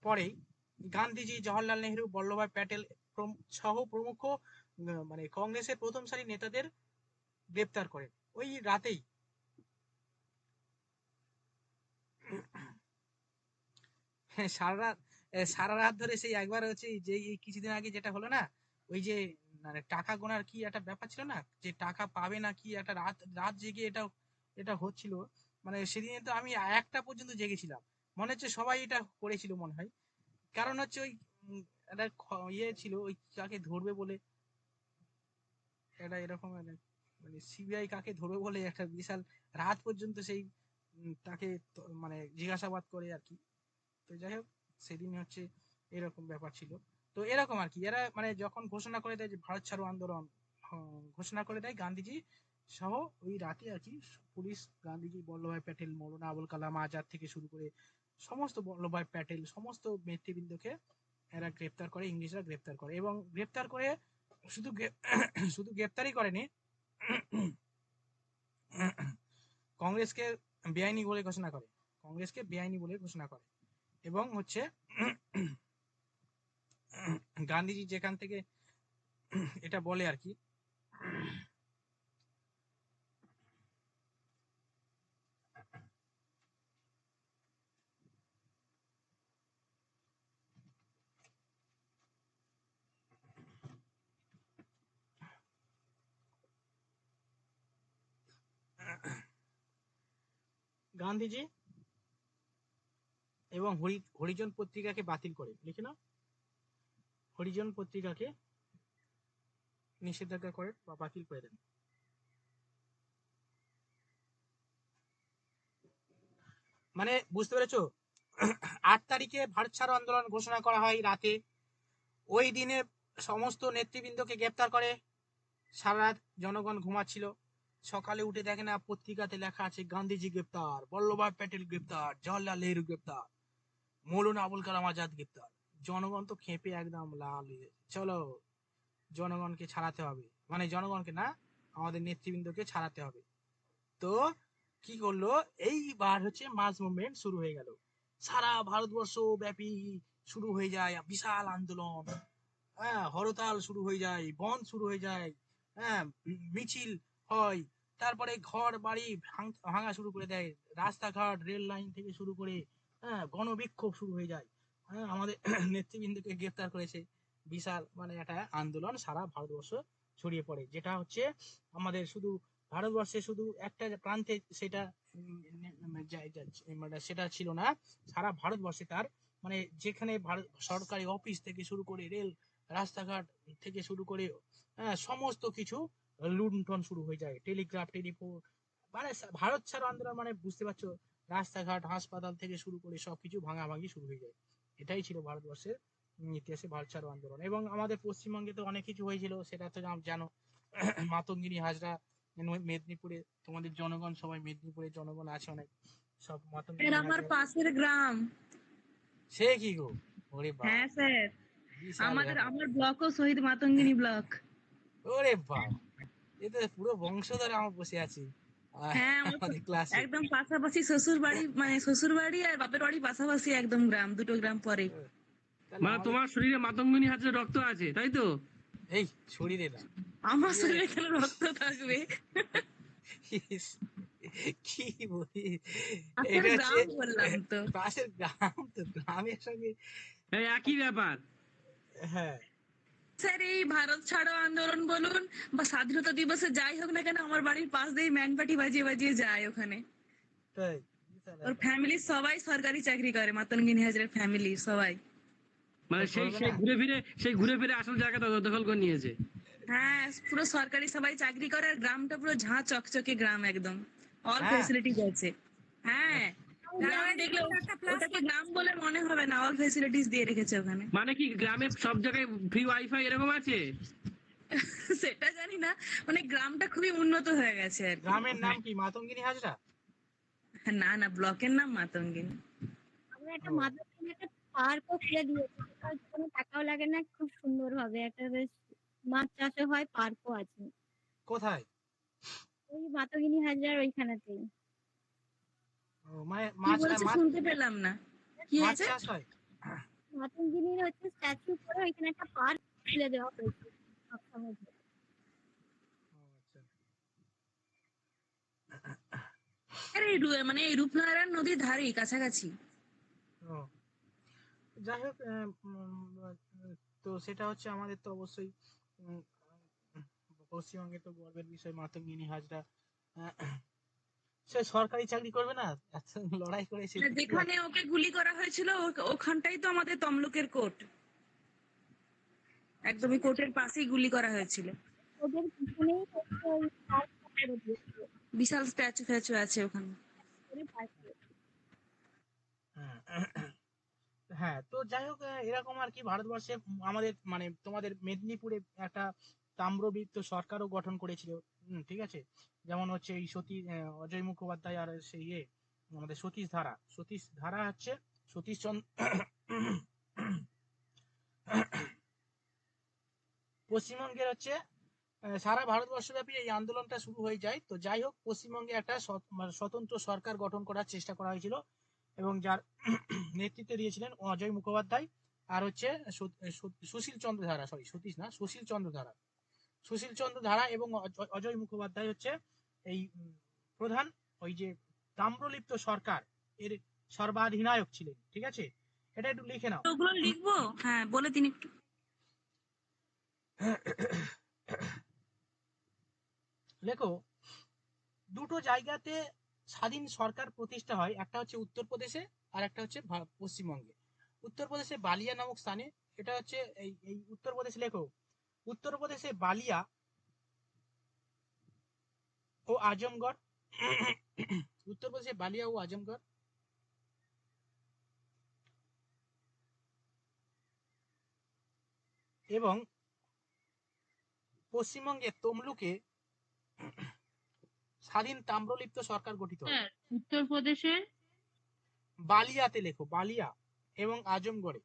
পরেই গান্ধীজি, জওহরলাল নেহরু, বল্লভভাই প্যাটেল সহ প্রমুখ মানে কংগ্রেসের প্রথম সারি নেতাদের গ্রেপ্তার করেন ওই রাতেই। সারা রাত ধরে সেই একবার হচ্ছে যে এই কিছুদিন আগে যেটা হলো না, ওই যে মানে টাকা গোনার কি একটা ব্যাপার ছিল না, যে টাকা পাবে না কি একটা, রাত রাত জেগে এটা এটা হচ্ছিল। মানে সেদিনে তো আমি 1টা পর্যন্ত জেগেছিলাম, মনে হচ্ছে সবাই এটা করেছিল মনে হয়। কারণ হচ্ছে ওই একটা ইয়ে ছিল, ওই কাকে ধরবে বলে একটা এরকম মানে সিবিআই কাকে ধরবে বলে একটা বিশাল রাত পর্যন্ত সেই তাকে মানে জিজ্ঞাসাবাদ করে আর কি। তো যাই হোক, সেদিন হচ্ছে এরকম ব্যাপার ছিল। তো এরকম আর কি, এরা মানে যখন ঘোষণা করে দেয় যে ভারত ছাড়ো আন্দোলন ঘোষণা করে দেয়, গান্ধীজি সহ ওই রাতে আর কি পুলিশ গান্ধীজি, বল্লভভাই প্যাটেল, মৌলানা আবুল কালাম আজাদ থেকে শুরু করে সমস্ত, বল্লভভাই প্যাটেল সমস্ত নেতৃবৃন্দকে এরা গ্রেপ্তার করে, ইংরেজরা গ্রেপ্তার করে। এবং গ্রেপ্তার করে শুধু শুধু গ্রেপ্তারই করেনি, কংগ্রেসকে বেআইনি বলে ঘোষণা করে, কংগ্রেসকে বেআইনি বলে ঘোষণা করে। এবং হচ্ছে গান্ধীজি যেখান থেকে এটা বলে আর কি, গান্ধীজি এবং হরিজন পত্রিকাকে বাতিল করে, লিখে নাও, হরিজন পত্রিকাকে নিষেধাজ্ঞা করে বা বাতিল করে দেন। মানে বুঝতে পেরেছো? 8 তারিখে ভারত ছাড়ো আন্দোলন ঘোষণা করা হয় রাতে, ওই দিনে সমস্ত নেতৃবৃন্দকে গ্রেপ্তার করে। সারা রাত জনগণ ঘুমাচ্ছিল, সকালে উঠে দেখে না পত্রিকাতে লেখা আছে গান্ধীজি গ্রেপ্তার, বল্লভভাই প্যাটেল গ্রেপ্তার, জওহরলাল নেহরু গ্রেপ্তার, মৌলানা আবুল কালাম আজাদ গ্রেপ্তার। জনগণ তো খেপে একদম লাল হয়ে গেছে। চলো জনগণকে ছাড়াতে হবে, মানে জনগণকে না, আমাদের নেতৃবৃন্দকে ছাড়াতে হবে। তো কি করলো, এইবার হচ্ছে মাস মুভমেন্ট শুরু হয়ে গেল, সারা ভারতবর্ষ ব্যাপী শুরু হয়ে যায় বিশাল আন্দোলন। হ্যাঁ, হরতাল শুরু হয়ে যায়, বন্ধ শুরু হয়ে যায়, হ্যাঁ, মিছিল হয়, তারপরে ঘর বাড়ি ভাঙা শুরু করে দেয়, রাস্তাঘাট রেল লাইন থেকে শুরু করে, হ্যাঁ, গণবিক্ষোভ শুরু হয়ে যায়। হ্যাঁ, আমাদের নেতৃবৃন্দকে গ্রেফতার করেছে, বিশাল মানে একটা আন্দোলন সারা ভারতবর্ষ ছড়িয়ে পড়ে, যেটা হচ্ছে আমাদের শুধু ভারতবর্ষে শুধু একটা প্রান্তে সেটা মানে সেটা ছিল না, সারা ভারতবর্ষে তার মানে যেখানে ভারত সরকারি অফিস থেকে শুরু করে রেল রাস্তাঘাট থেকে শুরু করে, হ্যাঁ, সমস্ত কিছু লুণ্ঠন শুরু হয়ে যায়, টেলিগ্রাফ টেলিফোন, মানে ভারত ছাড়ো আন্দোলন মানে বুঝতে পারছো, রাস্তাঘাট হাসপাতাল থেকে শুরু করে সবকিছু ভাঙাভাঙি শুরু হয়ে যায়। এটাই ছিল ভারতবর্ষের ইতিহাসে ভারত ছাড়ো আন্দোলন। এবং আমাদের পশ্চিমবঙ্গে তো অনেক কিছু হয়েছিল, সেটা তো জানো, মাতঙ্গিনী হাজরা মেদিনীপুরে, তোমাদের জনগণ সবাই মেদিনীপুরে জনগণ আছে অনেক, সব মাতঙ্গিনী আমার হাজরা। পাশের গ্রাম। সে কি গো, ওরে বাবা, হ্যাঁ স্যার, বিশাল ব্যাপার। আমার ব্লকও শহীদ মাতঙ্গিনী ব্লক। ওরে বাবা, এ তো পুরো বংশধর আমার বসে আছি। হ্যাঁ আমার আমাদের ক্লাসে। একদম পাশাপাশি শ্বশুর বাড়ি, মানে শ্বশুর বাড়ি আর বাপের বাড়ি পাশাপাশি, একদম গ্রাম, দুটো গ্রাম পরে। তাহলে মানে আমাদের তোমার শরীরে মাতঙ্গিনী হাজরার রক্ত আছে তাই তো? এই শরীরে না, আমার ইয়ে, শরীরে কেন রক্ত থাকবে? ইস, কি বলি, পাশের এটা হচ্ছে গ্রাম বললাম তো। পাশের গ্রাম, তো গ্রামের সঙ্গে এই একই ব্যাপার। হ্যাঁ। স্যার এই ভারত ছাড়ো আন্দোলন বলুন বা স্বাধীনতা দিবসে যাই হোক না কেন, আমার বাড়ির পাশ দিয়ে ম্যানপাটি বাজিয়ে বাজিয়ে যায় ওখানে। তাই ওর ফ্যামিলির সবাই সরকারি চাকরি করে, মাতঙ্গিনী হাজরার ফ্যামিলি সবাই। মানে সেই করবে সেই না। ঘুরে ফিরে আসল জায়গাটা দখল করে নিয়েছে। হ্যাঁ পুরো সরকারি সবাই চাকরি করে, আর গ্রামটা পুরো ঝাঁ চকচকে গ্রাম একদম, অল হ্যাঁ, ফেসিলিটিস আছে। হ্যাঁ গ্রামে দেখলে ওটাকে গ্রাম বলে মনে হবে না, অল ফেসিলিটিস দিয়ে রেখেছে ওখানে। মানে কি গ্রামে সব জায়গায় ফ্রি ওয়াইফাই এরকম আছে? সেটা জানি না, মানে গ্রামটা খুবই উন্নত হয়ে গেছে আর কি। গ্রামের নাম কি মাতঙ্গিনী হাজরা? না না, ব্লকের নাম মাতঙ্গিনী। আমরা একটা ও, মাদ্রাসায় একটা পার্কও খুলে দিয়েছে, সেটা হচ্ছে কোনো টাকাও লাগে না, খুব সুন্দর হবে, একটা বেশ মাছ চাষও হয়, পার্কও আছে কোথায়? ওই মাতঙ্গিনী হাজরার ওইখানেতেই। ও, মানে কি বলেছে শুনতে পেলাম না, কি মাছ হয়েছে? চাষ হয়? মাতঙ্গিনীর হচ্ছে স্ট্যাচু করে ওইখানে একটা পার্ক খুলে দেওয়া হয়েছে সবসময়। ও, আচ্ছা। আরে মানে এই রূপনারায়ণ নদীর ধারেই কাছাকাছি। ও, যাই হোক, তো সেটা হচ্ছে আমাদের তো অবশ্যই উম, উম, পশ্চিমবঙ্গে তো গর্বের বিষয় মাতঙ্গিনী হাজরা। আহ, সে সরকারি চাকরি করবে না, এত লড়াই করে সে আর যেখানে ওকে গুলি করা হয়েছিল ওখানটাই তো আমাদের তমলুকের কোর্ট, একদমই কোর্টের পাশেই গুলি করা হয়েছিল। ওদের পিছনেই হচ্ছে ওই পার্কটা করে দিয়েছে, বিশাল স্ট্যাচু ফ্যাচু আছে ওখানে। করে পার্কে। হ্যাঁ, হ্যাঁ, তো যাই হোক, এরকম আর কি ভারতবর্ষে আমাদের মানে তোমাদের মেদিনীপুরে একটা তাম্রবৃত্ত সরকারও গঠন করেছিল। ঠিক আছে, যেমন হচ্ছে এই অজয় মুখোপাধ্যায় আর সেই আমাদের সতীশ ধারা হচ্ছে সতীশ চন্দ্র পশ্চিমবঙ্গের হচ্ছে সারা ভারতবর্ষব্যাপী এই আন্দোলনটা শুরু হয়ে যায়। তো যাই হোক, পশ্চিমবঙ্গে একটা মানে স্বতন্ত্র সরকার গঠন করার চেষ্টা করা হয়েছিল, এবং যার নেতৃত্বে দিয়েছিলেন অজয় মুখোপাধ্যায় আর হচ্ছে সুশীল চন্দ্র ধারা, সরি সতীশ না, সুশীল চন্দ্র ধারা এবং অজয় মুখোপাধ্যায় হচ্ছে এই প্রধান ওই যে তাম্রলিপ্ত সরকার এর সর্বাধিনায়ক ছিলেন। ঠিক আছে, এটা একটু লিখে নাও। ওগুলো লিখবো, হ্যাঁ বলে দিন একটু। লেখো, দুটো জায়গাতে স্বাধীন সরকার প্রতিষ্ঠা হয়, একটা হচ্ছে উত্তরপ্রদেশে আর একটা হচ্ছে পশ্চিমবঙ্গে। উত্তরপ্রদেশে বালিয়া নামক স্থানে, এটা হচ্ছে এই উত্তরপ্রদেশ, লেখো উত্তরপ্রদেশে বালিয়া ও আজমগড় উত্তরপ্রদেশে বালিয়া ও আজমগড় এবং পশ্চিমবঙ্গে তমলুকে স্বাধীন তাম্রলিপ্ত সরকার গঠিত হয়। স্যার উত্তরপ্রদেশের বালিয়াতে লেখো, বালিয়া এবং আজমগড়ে।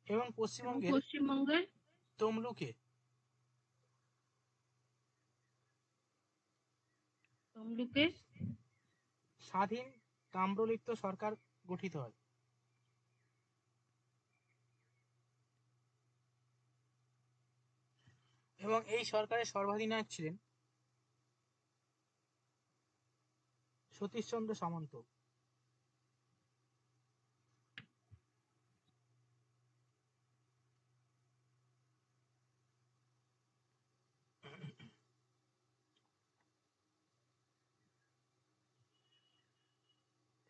এবং পশ্চিমবঙ্গের পশ্চিমবঙ্গের তমলুকে তমলুকে স্বাধীন তাম্রলিপ্ত সরকার গঠিত হয়। এবং এই সরকারের সর্বাধিনায়ক ছিলেন সতীশচন্দ্র সামন্ত।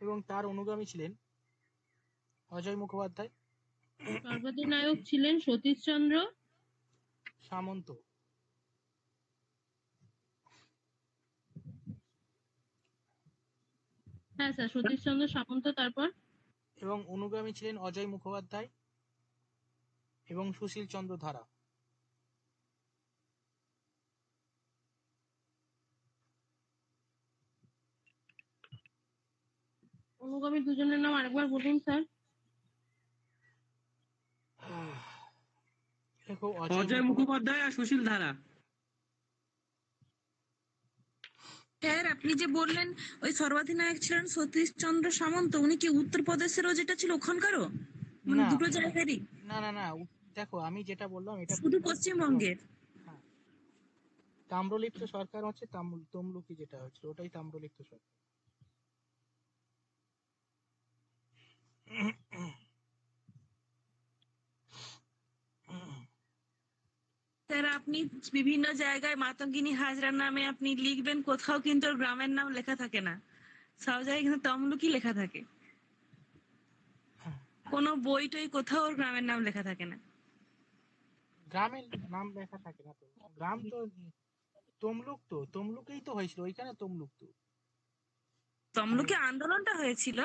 এবং তার অনুগামী ছিলেন অজয় মুখোপাধ্যায়, সর্বাধিনায়ক ছিলেন সতীশচন্দ্র সামন্ত। হ্যাঁ স্যার সতীশচন্দ্র সামন্ত, তারপর এবং অনুগামী ছিলেন অজয় মুখোপাধ্যায় এবং সুশীল চন্দ্র ধারা। অনুগামী দুজনের নাম আরেকবার বলুন স্যার। দেখো অজয় মুখোপাধ্যায় আর সুশীল ধারা। স্যার আপনি যে বললেন ওই সর্বাধিনায়ক ছিলেন সতীশ চন্দ্র সামন্ত, উনি কি উত্তরপ্রদেশেরও যেটা ছিল ওখানকারও, মানে না দুটো জায়গারই? না না না দেখো আমি যেটা বললাম এটা শুধু পশ্চিমবঙ্গের? হ্যাঁ, তাম্রলিপ্ত সরকার হচ্ছে তমলুকি যেটা হয়েছিল ওটাই তাম্রলিপ্ত সরকার। স্যার আপনি বিভিন্ন জায়গায় মাতঙ্গিনী হাজরার নামে আপনি লিখবেন, কোথাও কিন্তু ওর গ্রামের নাম লেখা থাকে না, সব জায়গায় কিন্তু তমলুকি লেখা থাকে। কোনো বই টই কোথাও ওর গ্রামের নাম লেখা থাকে না। গ্রামের নাম লেখা থাকে না তো, গ্রাম তো তমলুকেই তো হয়েছিল, ওইখানে তমলুক তো। তমলুকে আন্দোলনটা হয়েছিল,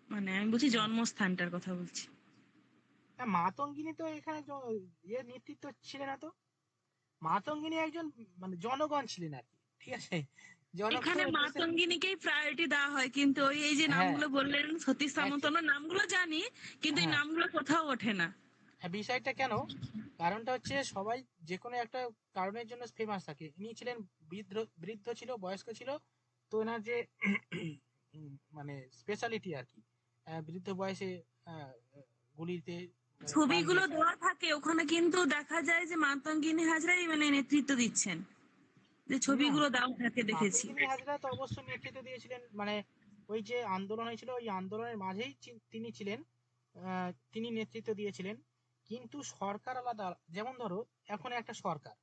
মানে আমি বলছি জন্মস্থানটার কথা বলছি। হ্যাঁ, মাতঙ্গিনী তো এখানে নেতৃত্ব ছিলেন না তো। মাতঙ্গিনী একজন মানে জনগণ ছিলেন আর কি, ঠিক আছে। এখানে মাতঙ্গিনীকেই প্রায়োরিটি দেওয়া হয়, কিন্তু ওই এই যে হ্যাঁ নামগুলো বললেন সতীশ সামন্ত, আমরা নামগুলো জানি কিন্তু এই হ্যাঁ নামগুলো কোথাও ওঠে না। হ্যাঁ, বিষয়টা কেন, কারণটা হচ্ছে সবাই যে কোনো একটা কারণের জন্য ফেমাস থাকে। ইনি ছিলেন বৃদ্ধ ছিল, বয়স্ক ছিল, তো এনার যে মানে স্পেশালিটি আর কি, বৃদ্ধ বয়সে আহ, গুলিতে মানে প্রাণ ছবিগুলো দিয়েছেন। দেওয়া থাকে ওখানে, কিন্তু দেখা যায় যে মাতঙ্গিনী হাজরাই মানে নেতৃত্ব দিচ্ছেন, যে না, ছবিগুলো দেওয়া থাকে দেখেছি। মাতঙ্গিনী হাজরা তো অবশ্যই নেতৃত্ব দিয়েছিলেন, মানে ওই যে আন্দোলন হয়েছিল ওই আন্দোলনের মাঝেই তিনি ছিলেন, তিনি নেতৃত্ব দিয়েছিলেন। কিন্তু সরকার আলাদা, যেমন ধরো এখন একটা সরকার,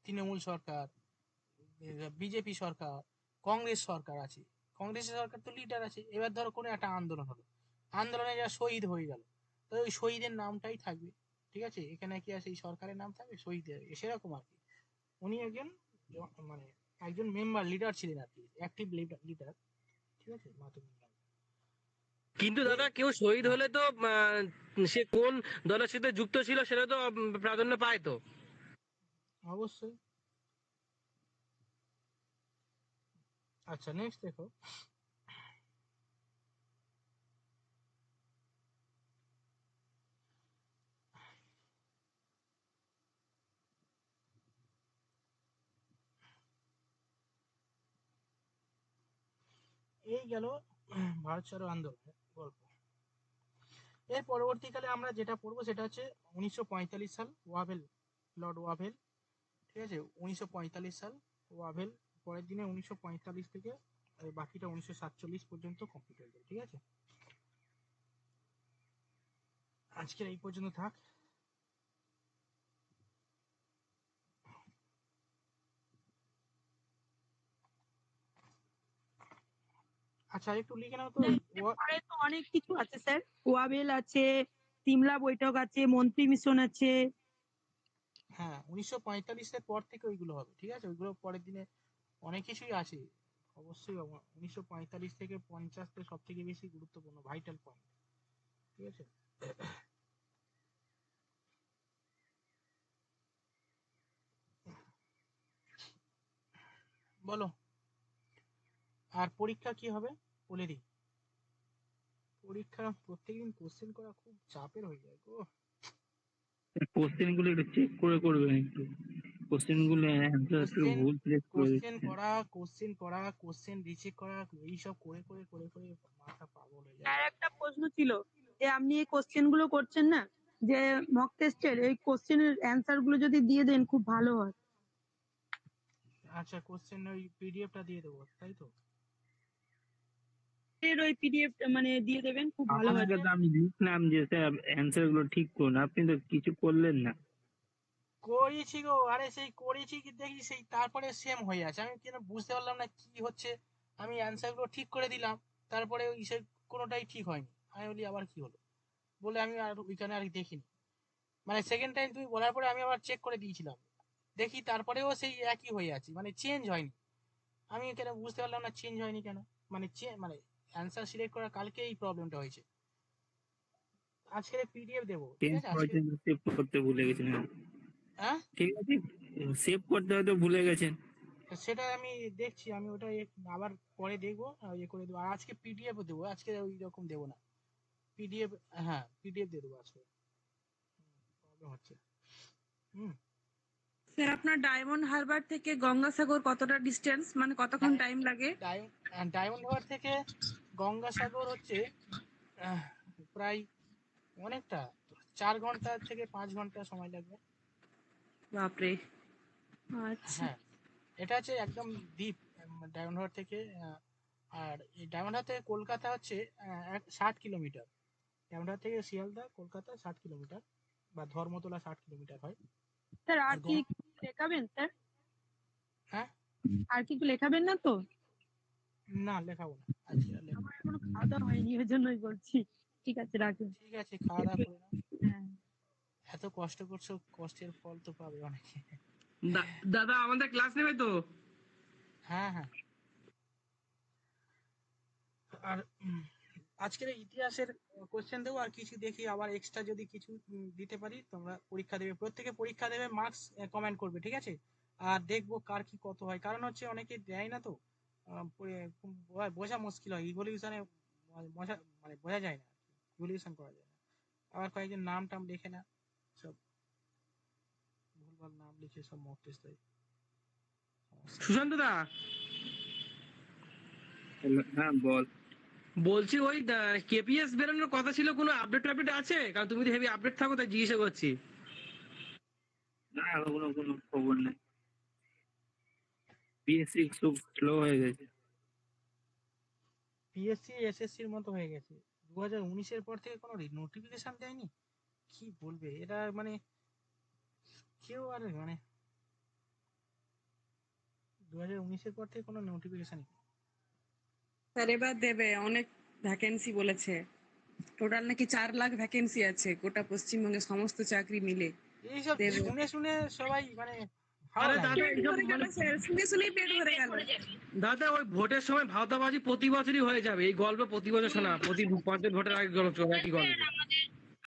তৃণমূল সরকার, বিজেপি সরকার, কংগ্রেস সরকার আছে, কংগ্রেসের সরকার তো লিডার আছে। এবার ধরো কোনো একটা আন্দোলন হলো, আন্দোলনে যারা শহীদ হয়ে গেল, তো ওই শহীদের নামটাই থাকবে, ঠিক আছে। এখানে কি আছে এই সরকারের নাম থাকবে, শহীদের সেরকম আর কি। উনি একজন মানে একজন মেম্বার লিডার ছিলেন আর কি, অ্যাক্টিভ লিডার, ঠিক আছে মাতঙ্গিনী হাজরা। কিন্তু দাদা কেউ শহীদ হলে তো সে কোন দলের সাথে যুক্ত ছিল সেটা তো প্রাধান্য পায় তো। অবশ্যই। আচ্ছা নেক্সট দেখো, এই গেল ভারত ছাড়ো আন্দোলনের গল্প। এর পরবর্তীকালে আমরা যেটা পড়বো সেটা হচ্ছে 1945 সাল, ওয়াভেল, লর্ড ওয়াভেল, ঠিক আছে। 1945 সাল ওয়াভেল, পরের দিনে 1945 থেকে বাকিটা 1947 পর্যন্ত কমপ্লিট হয়ে যাবে, ঠিক আছে। আজকের এই পর্যন্ত থাক। আচ্ছা একটু লিখে নাও তো। পরে তো অনেক কিছু আছে স্যার, ওয়াবেল আছে, সিমলা বৈঠক আছে, মন্ত্রী মিশন আছে। হ্যাঁ 1945 এর পর থেকে ওইগুলো হবে, ঠিক আছে। ওইগুলো পরের দিনে অনেক কিছুই আছে অবশ্যই। 1945 থেকে 50 সব থেকে বেশি গুরুত্বপূর্ণ ভাইটাল পয়েন্ট, ঠিক আছে। বলো, আর পরীক্ষা কি হবে বলে দিই। পরীক্ষা প্রত্যেকদিন কোশ্চেন করা খুব চাপের হয়ে যায় গো। কোশ্চেন গুলো একটু চেক করে করবেন একটু, কোশ্চেন গুলো অ্যান্সার একটু ভুল সিলেক্ট করে দিচ্ছেন। কোশ্চেন রিচেক করা, এইসব করে করে করে করে মাথা পাগল হয়ে যায়। আর একটা প্রশ্ন ছিল যে আপনি এই কোশ্চেন গুলো করছেন না, যে মক টেস্টের এই কোশ্চেনের অ্যান্সার গুলো যদি দিয়ে দেন খুব ভালো হয়। আচ্ছা কোশ্চেন ওই পিডিএফটা দিয়ে দেবো, তাই তো। এর ওই পিডিএফ মানে দিয়ে দেবেন, খুব ভালো হয়। আপনাকে তো আমি লিখলাম যে স্যার অ্যান্সার গুলো ঠিক করুন, আপনি তো কিছু করলেন না। করেছি গো, আরে সেই করেছি কি দেখি সেই তারপরে সেম হয়ে আছে, আমি কেন বুঝতে পারলাম না কি হচ্ছে। আমি অ্যান্সার গুলো ঠিক করে দিলাম, তারপরে ওই সে কোনোটাই ঠিক হয়নি। আমি বলি আবার কি হলো, বলে আমি আর ওইখানে আর দেখিনি। মানে সেকেন্ড টাইম তুমি বলার পরে আমি আবার চেক করে দিয়েছিলাম, দেখি তারপরেও সেই একই হয়ে আছে, মানে চেঞ্জ হয়নি। আমি কেন বুঝতে পারলাম না চেঞ্জ হয়নি কেন, মানে মানে অ্যান্সার সিলেক্ট করার কালকে এই প্রবলেমটা হয়েছে। আজকে পিডিএফ দেবো, ঠিক চেঞ্জ আছে আজকে। করেছেন, সেভ করতে ভুলে গেছেন। হ্যাঁ ঠিক আছে, সেভ করতে হয়তো ভুলে গেছেন। সেটা আমি দেখছি, আমি ওটা আবার পরে দেখবো, ইয়ে করে দেবো। আর আজকে পিডিএফ দেবো, আজকে ওই রকম দেবো না পিডিএফ। হ্যাঁ পিডিএফ দিয়ে দেবো আজকে, প্রবলেম হচ্ছে। হুম। স্যার আপনার ডায়মন্ড হারবার থেকে গঙ্গাসাগর কতটা ডিস্টেন্স, মানে কতক্ষণ টাইম লাগে? ডায়মন্ড হারবার থেকে গঙ্গাসাগর হচ্ছে প্রায় অনেকটা, 4 ঘন্টা থেকে 5 ঘন্টা সময় লাগবে। বাপরে। আচ্ছা। হ্যাঁ, এটা হচ্ছে একদম দ্বীপ ডায়মন্ড হারবার থেকে। আর এই ডায়মন্ড হারবার থেকে কলকাতা হচ্ছে 60 কিলোমিটার। ডায়মন্ড হারবার থেকে শিয়ালদা কলকাতা 60 কিলোমিটার, বা ধর্মতলা 60 কিলোমিটার হয়। স্যার আর আর কি লেখাবেন স্যার? হ্যাঁ, আর কি লেখাবেন না তো? না লেখাবো না আজকে আর লেখাবো না। আমার এখনো খাওয়া দাওয়া হয়নি, ওই জন্যই বলছি। ঠিক আছে, রাখুন। ঠিক আছে, খাওয়া দাওয়া করে নাও। হ্যাঁ। এত কষ্ট করছো, কষ্টের ফল তো পাবে অনেকে। দাদা আমাদের ক্লাস নেবে তো? হ্যাঁ হ্যাঁ। আর আজকের এই ইতিহাসের কোশ্চেন দেবো, আর কিছু দেখি আবার এক্সট্রা যদি কিছু দিতে পারি। তোমরা পরীক্ষা দেবে, প্রত্যেকে পরীক্ষা দেবে, মার্কস কমেন্ট করবে, ঠিক আছে? আর দেখবো কার কি কত হয়, কারণ হচ্ছে অনেকে দেয় না তো, বোঝা মুশকিল হয়। ইভলিউশনে মানে বোঝা যায় না, ইভলিউশন করা যায় না। আবার কয়েকজন নাম টাম লেখে না, সব ভুলভাল নাম লিখে সব মক টেস্ট দেয়। সুশান্ত দা, হ্যাঁ বল। বলছি ওই কেপিএস বেরোনোর কথা ছিল, কোনো আপডেট আছে? কারণ তুমি তো হেভি আপডেট থাকো, তাই জিজ্ঞাসা করছি। না, কোনো কোনো খবর নেই। পিএসসি খুব স্লো হয়ে গেছে। পিএসসি এসএসসির মতো হয়ে গেছে। 2019-এর পর থেকে কোনো নোটিফিকেশন দেয়নি, কি বলবে এটা, মানে কেউ আর মানে 2019-এর পর থেকে কোনো নোটিফিকেশন। স্যার এবার দেবে, অনেক ভ্যাকেন্সি বলেছে। টোটাল নাকি 4 লাখ ভ্যাকেন্সি আছে গোটা পশ্চিমবঙ্গে সমস্ত চাকরি মিলে। এইসব দেবে। শুনে শুনে সবাই মানে ভালো আরে লাগে। দাদা পেট এইসব ভরে গেল মানে স্যার, শুনে শুনেই পেট ভরে গেল। দাদা ওই ভোটের সময় ভাওতাবাজি প্রতি বছরই হয়ে যাবে। এই গল্প প্রতি বছর শোনা, প্রতি পঞ্চায়েত ভোটের আগে গল্প চলবে, একই গল্প।